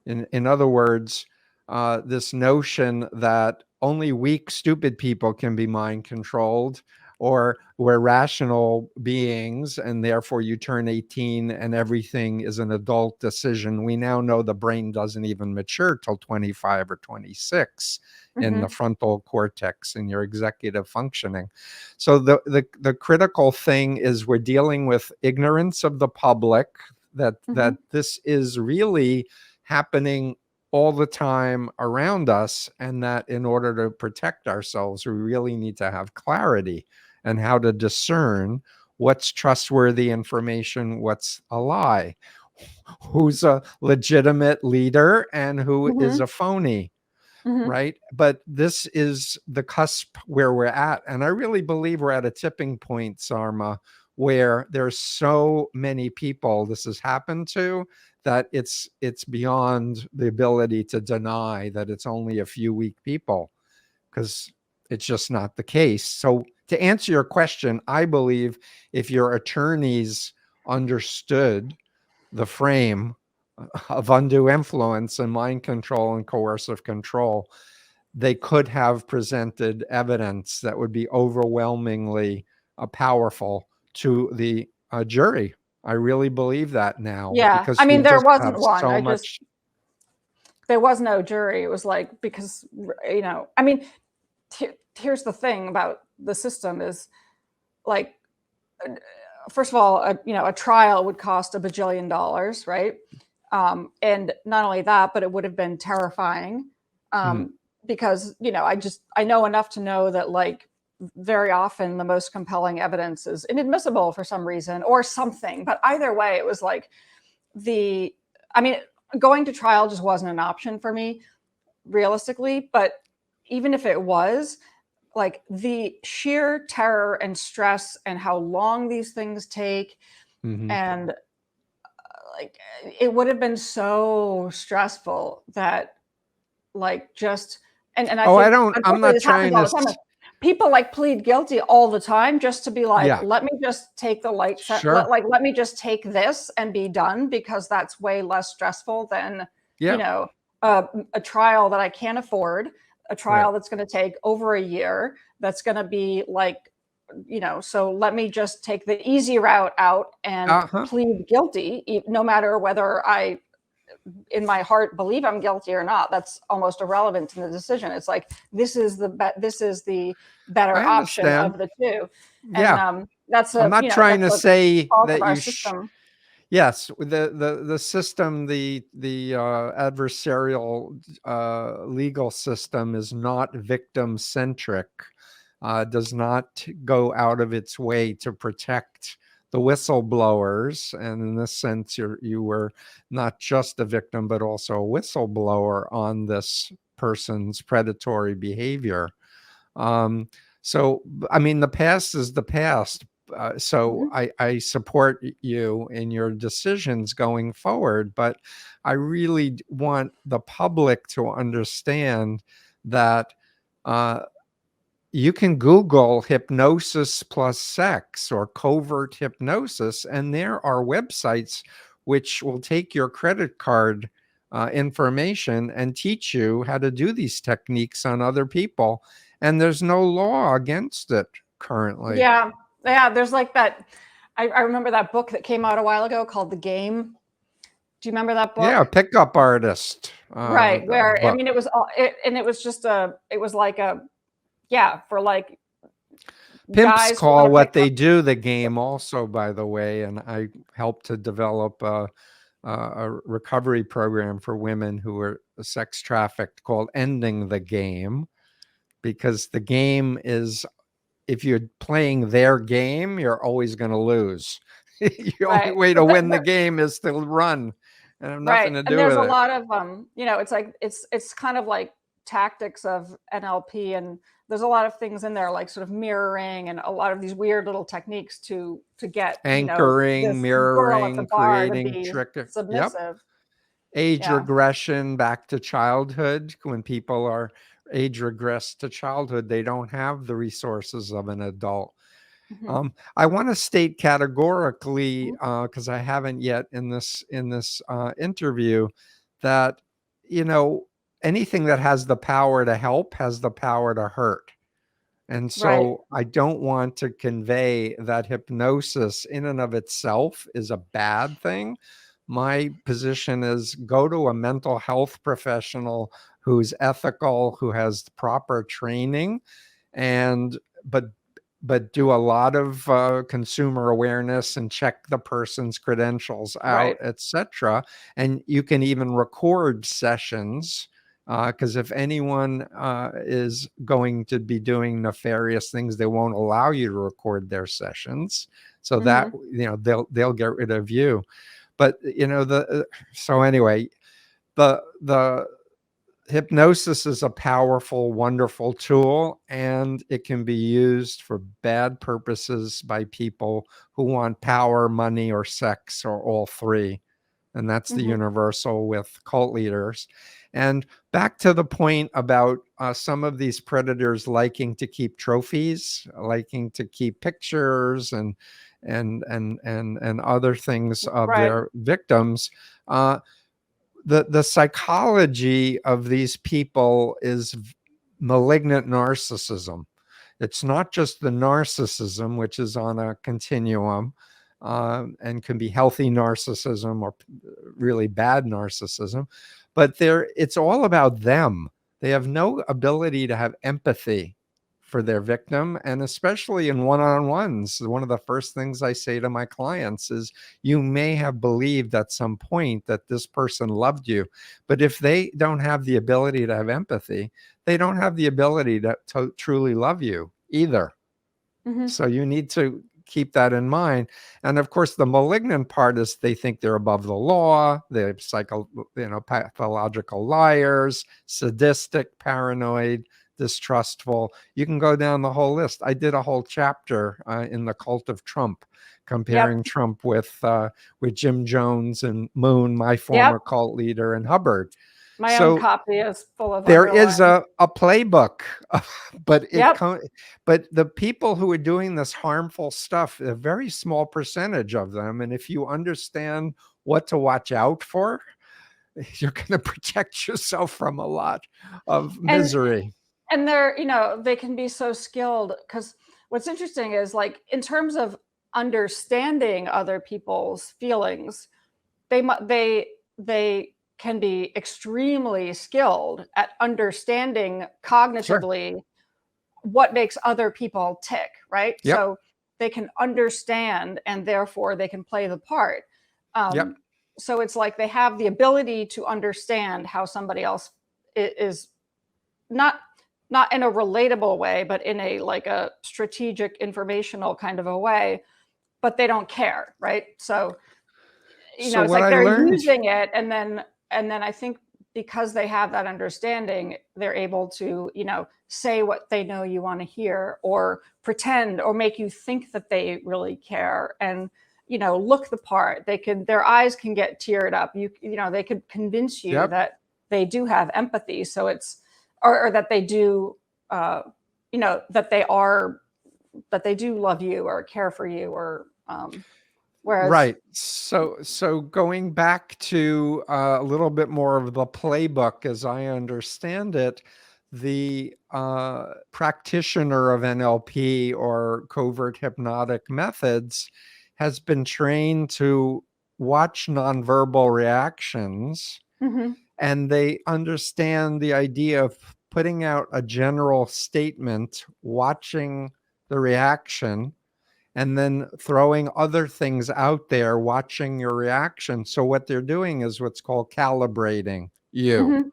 In other words, this notion that only weak, stupid people can be mind controlled, or we're rational beings and therefore you turn 18 and everything is an adult decision. We now know the brain doesn't even mature till 25 or 26 in the Mm-hmm. frontal cortex in your executive functioning. So the critical thing is we're dealing with ignorance of the public, Mm-hmm. that this is really happening all the time around us, and that in order to protect ourselves, we really need to have clarity and how to discern what's trustworthy information, what's a lie, who's a legitimate leader and who is Mm-hmm. a phony, Mm-hmm. right? But this is the cusp where we're at. And I really believe we're at a tipping point, Sarma, where there's so many people this has happened to that it's beyond the ability to deny that it's only a few weak people, because it's just not the case. So to answer your question, I believe if your attorneys understood the frame of undue influence and mind control and coercive control, they could have presented evidence that would be overwhelmingly powerful to the jury. I really believe that now, Yeah. because I we mean, there just have wasn't one. so much. There was no jury. It was like, because, I mean, here's the thing about the system is like, first of all, a trial would cost $1 bajillion, right? And not only that, but it would have been terrifying, because I know enough to know that, like, very often the most compelling evidence is inadmissible for some reason or something. But either way, it was like going to trial just wasn't an option for me, realistically. But even if it was, like, the sheer terror and stress and how long these things take, and like, it would have been so stressful that, like, just and I think I'm unfortunately not this happens trying all to, the time. People, like, plead guilty all the time just to be like, yeah, let me just take the sure. let me just take this and be done, because that's way less stressful than, Yeah, a trial that I can't afford, a right. trial that's going to take over a year, that's going to be like, so let me just take the easy route out and Uh-huh. plead guilty, no matter whether I, in my heart, believe I'm guilty or not. That's almost irrelevant to the decision. It's like, this is the I better option understand. of the two. And Yeah. that's I'm not trying that's to a say fault of that our system. yes, the system, the adversarial legal system is not victim centric. Does not go out of its way to protect the whistleblowers, and in this sense, you were not just a victim but also a whistleblower on this person's predatory behavior. So, I mean, the past is the past. So Mhm. I support you in your decisions going forward, but I really want the public to understand that uh, you can Google hypnosis plus sex or covert hypnosis, and there are websites which will take your credit card information and teach you how to do these techniques on other people. And there's no law against it currently. Yeah, yeah. There's like that. I remember that book that came out a while ago called The Game. Do you remember that Yeah, book? pickup artist Right. Where, I book. mean, it was all, and it was just it was like yeah, for like Pimps guys who want call to pick what up. they do the game also, by the way, and I helped to develop a recovery program for women who were sex trafficked called Ending the Game, because the game is, if you're playing their game, you're always going to lose. The only Right. way to But win the game is to run and have right. nothing to And do there's with a it. lot of it's like it's kind of like tactics of NLP, and there's a lot of things in there, like sort of mirroring and a lot of these weird little techniques to get, Anchoring, this girl at the mirroring, bar to creating be trick. Yep. submissive. Age Yeah. regression back to childhood. When people are age regressed to childhood, they don't have the resources of an adult. Hmm. I want to state categorically, Hmm. because I haven't yet in this interview, that you know anything that has the power to help has the power to hurt. And Right. so I don't want to convey that hypnosis in and of itself is a bad thing. My position is go to a mental health professional who's ethical, who has proper training, and but do a lot of consumer awareness and check the person's credentials out, Right. etc. And you can even record sessions, because if anyone is going to be doing nefarious things, they won't allow you to record their sessions, so that Hmm. they'll get rid of you. But so anyway, the hypnosis is a powerful, wonderful tool, and it can be used for bad purposes by people who want power, money, or sex, or all three. And that's the Hmm. universal with cult leaders. And back to the point about some of these predators liking to keep trophies, liking to keep pictures and other things of Right. their victims. The psychology of these people is malignant narcissism. It's not just the narcissism, which is on a continuum, and can be healthy narcissism or really bad narcissism, but it's all about them. They have no ability to have empathy for their victim. And especially in one-on-ones, one of the first things I say to my clients is, you may have believed at some point that this person loved you, but if they don't have the ability to have empathy, they don't have the ability to truly love you either. Mhm. So you need to keep that in mind. And of course, the malignant part is they think they're above the law. They're pathological liars, sadistic, paranoid, distrustful. You can go down the whole list. I did a whole chapter in The Cult of Trump, comparing Yep. Trump with Jim Jones and Moon, my former Yep. cult leader, and Hubbard. My own So copy is full of there is underlying. a playbook, but Yep. but the people who are doing this harmful stuff, a very small percentage of them, and if you understand what to watch out for, you're going to protect yourself from a lot of And misery. and they're, they can be so skilled, because what's interesting is, like, in terms of understanding other people's feelings, they can be extremely skilled at understanding Sure. cognitively what makes other people tick, right? Yep. So they can understand, and therefore they can play the part. Yep. So it's like they have the ability to understand how somebody else is, not not in a relatable way, but in a, like, a strategic, informational kind of a way, but they don't care, right? So, So it's what like I they're learned, using it, and then I think, because they have that understanding, they're able to, say what they know you want to hear, or pretend, or make you think that they really care, and, look the part. Their eyes can get teared up. They could convince you yep. that they do have empathy. So it's, or that they do, that they do love you or care for you, or, whereas. Right. So going back to a little bit more of the playbook, as I understand it, the practitioner of NLP or covert hypnotic methods has been trained to watch nonverbal reactions, Mhm. and they understand the idea of putting out a general statement, watching the reaction, and then throwing other things out there, watching your reaction. So what they're doing is what's called calibrating you. Mhm.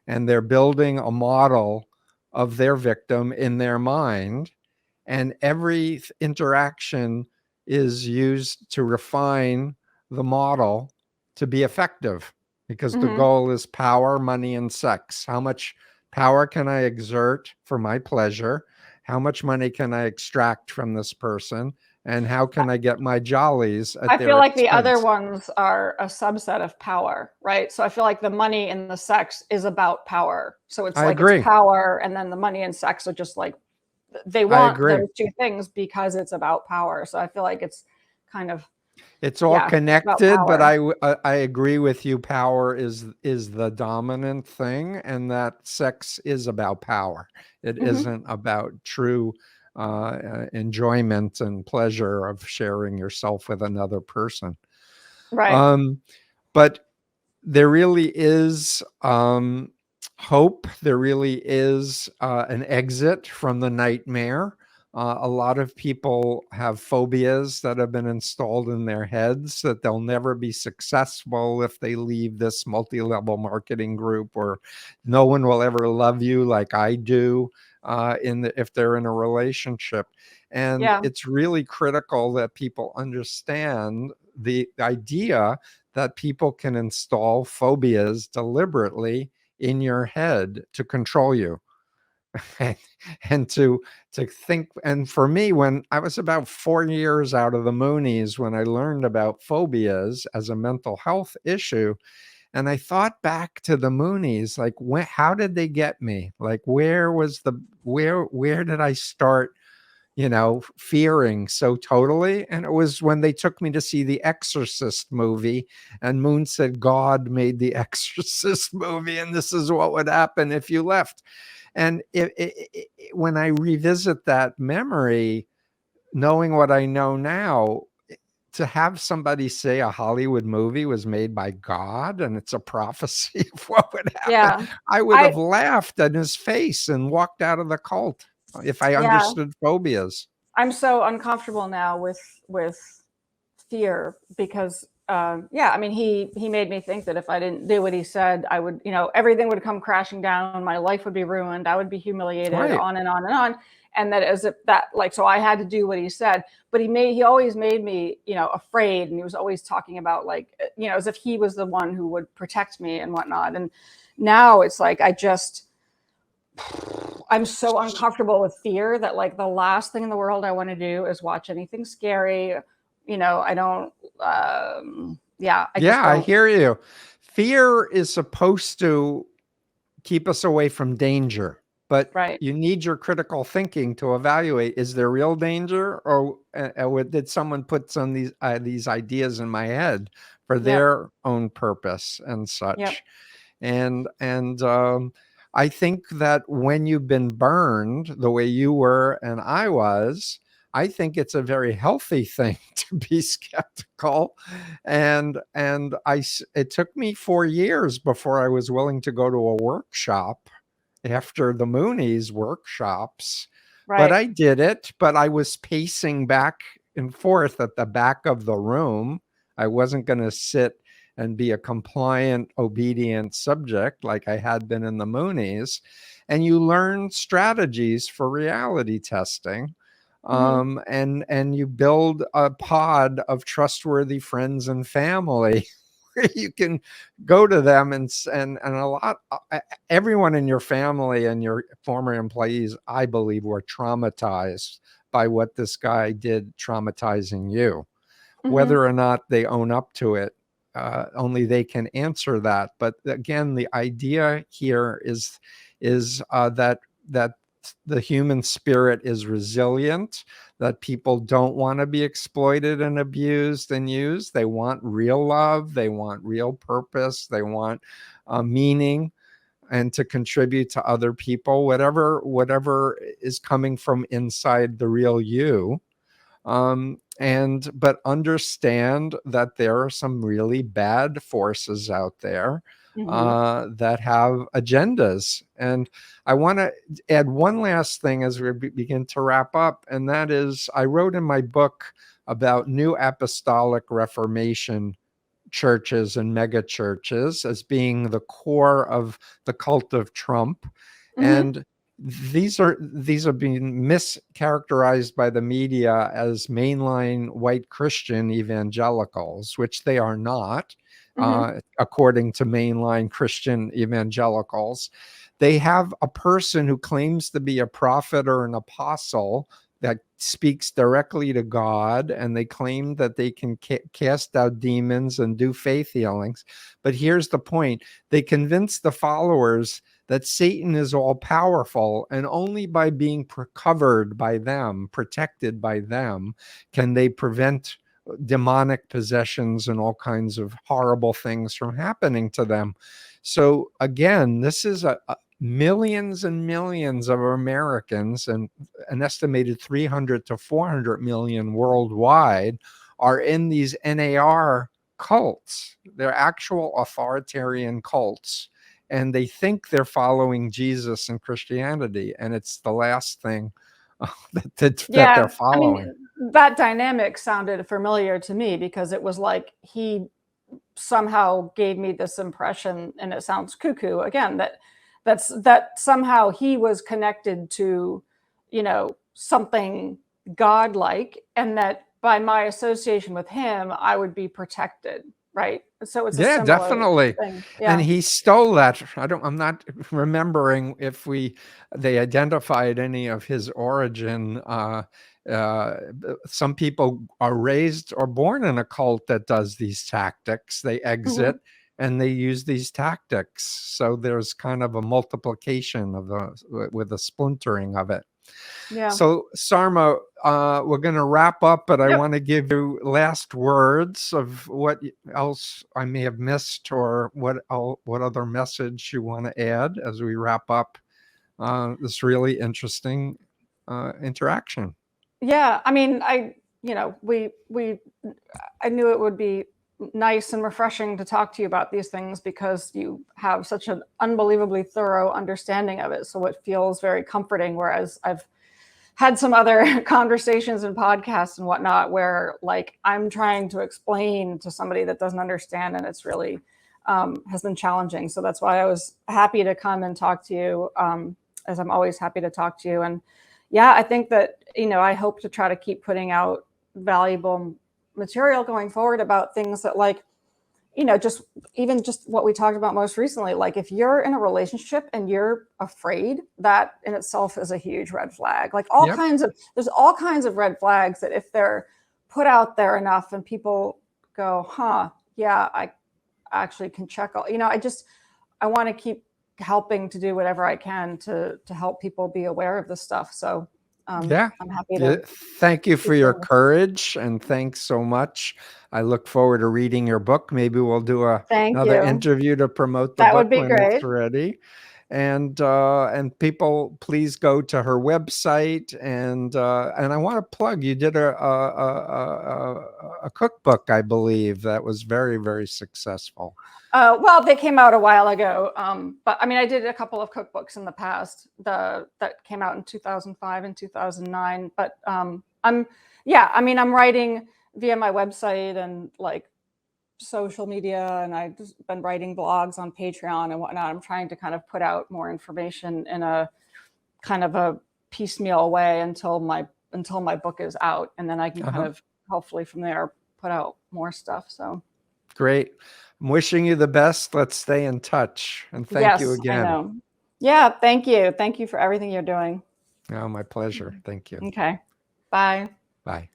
And they're building a model of their victim in their mind. And every interaction is used to refine the model to be effective, because the Mhm. goal is power, money, and sex. How much power can I exert for my pleasure? How much money can I extract from this person? And how can I get my jollies at I feel their like the other expense? ones are a subset of power, right? So I feel like the money and the sex is about power. So it's I like it's agree. power, and then the money and sex are just like, they I want agree. those two things because it's about power. So I feel like it's kind of, It's all yeah, about connected, but power. I agree with you. Power is the dominant thing, and that sex is about power. It Mhm. isn't about true enjoyment and pleasure of sharing yourself with another person. Right. Um, but there really is hope. There really is an exit from the nightmare. A lot of people have phobias that have been installed in their heads, that they'll never be successful if they leave this multi-level marketing group, or no one will ever love you like I do if they're in a relationship. And Yeah. it's really critical that people understand the idea that people can install phobias deliberately in your head to control you. and, and to think. And for me, when I was about 4 years out of the Moonies, when I learned about phobias as a mental health issue, and I thought back to the Moonies, like, how did they get me? Like, where did I start fearing so totally? And it was when they took me to see the Exorcist movie, and Moon said, God made the Exorcist movie, and this is what would happen if you left. And when I revisit that memory, knowing what I know now, to have somebody say a Hollywood movie was made by God and it's a prophecy of what would happen, Yeah. I would I have laughed in his face and walked out of the cult. if I Yeah, understood phobias. I'm so uncomfortable now with fear because yeah, I mean he made me think that if I didn't do what he said, I would, everything would come crashing down, my life would be ruined, I would be humiliated, Right. on and on and on. And that as if that, like, so I had to do what he said. But he always made me, afraid, and he was always talking about, like, as if he was the one who would protect me and whatnot. And now it's like I'm so uncomfortable with fear that, like, the last thing in the world I want to do is watch anything scary. I don't, yeah, I just Yeah, I don't. hear you. Fear is supposed to keep us away from danger, but Right. you need your critical thinking to evaluate, is there real danger, or did someone put some of these ideas in my head for Yep. their own purpose and Yep. such. And I think that when you've been burned the way you were and I was, I think it's a very healthy thing to be skeptical. It took me 4 years before I was willing to go to a workshop after the Moonies workshops. But Right. I did it, but I was pacing back and forth at the back of the room. I wasn't going to sit and be a compliant, obedient subject like I had been in the Moonies. And you learn strategies for reality testing. Hmm. And you build a pod of trustworthy friends and family where you can go to them, and a lot everyone in your family and your former employees, I believe, were traumatized by what this guy did, traumatizing you. Hmm. Whether or not they own up to it, only they can answer that. But again, the idea here is that the human spirit is resilient, that people don't want to be exploited and abused and used. They want real love, they want real purpose, they want meaning, and to contribute to other people, whatever is coming from inside the real you. But understand that there are some really bad forces out there Hmm. that have agendas. And I want to add one last thing as we begin to wrap up, and that is, I wrote in my book about New Apostolic Reformation churches and mega churches as being the core of the cult of Trump. Hmm. And these are being mischaracterized by the media as mainline white Christian evangelicals, which they are not, Hmm. according to mainline Christian evangelicals. They have a person who claims to be a prophet or an apostle that speaks directly to God, and they claim that they can cast out demons and do faith healings. But here's the point: they convince the followers that Satan is all powerful, and only by being covered by them, protected by them, can they prevent demonic possessions and all kinds of horrible things from happening to them. So again, this is a millions and millions of Americans, and an estimated 300 to 400 million worldwide, are in these NAR cults. They're actual authoritarian cults, and they think they're following Jesus and Christianity, and it's the last thing that they're Yeah. I following. mean, that dynamic sounded familiar to me because it was like he somehow gave me this impression, and it sounds cuckoo again, that somehow he was connected to, something godlike, and that by my association with him, I would be protected, right? So it's a Yeah, similar definitely. thing. And Yeah. he stole that. I'm not remembering if they identified any of his origin. Uh, some people are raised or born in a cult that does these tactics. They exit Hmm. and they use these tactics. So there's kind of a multiplication of with a splintering of it. Yeah. So, Sarma, we're going to wrap up, but I Yep. want to give you last words of what else I may have missed, or what other message you want to add as we wrap up this really interesting interaction. Yeah. I mean, I knew it would be nice and refreshing to talk to you about these things because you have such an unbelievably thorough understanding of it. So it feels very comforting. Whereas I've had some other conversations and podcasts and whatnot where like I'm trying to explain to somebody that doesn't understand, and it's really has been challenging. So that's why I was happy to come and talk to you, as I'm always happy to talk to you. And yeah, I think that, I hope to try to keep putting out valuable material going forward about things that, like, just even just what we talked about most recently. Like, if you're in a relationship and you're afraid, that in itself is a huge red flag. Like Yep. there's all kinds of red flags that if they're put out there enough and people go, yeah, I actually can check all, I want to keep helping to do whatever I can to help people be aware of this stuff. So Yeah. I'm happy to. Thank you for your courage, and thanks so much. I look forward to reading your book. Maybe we'll do Thank another you. interview to promote the That would book be when it's great. ready. And people, please go to her website. And I want to plug. You did a cookbook, I believe, that was very, very successful. Well, they came out a while ago, but I mean, I did a couple of cookbooks in the past that came out in 2005 and 2009. But I'm writing via my website and like social media, and I've just been writing blogs on Patreon and whatnot. I'm trying to kind of put out more information in a kind of a piecemeal way until my book is out, and then I can kind of hopefully from there put out more stuff. So great. I'm wishing you the best. Let's stay in touch. And thank you again. I know. Yeah, thank you. Thank you for everything you're doing. Oh, my pleasure. Thank you. Okay. Bye. Bye.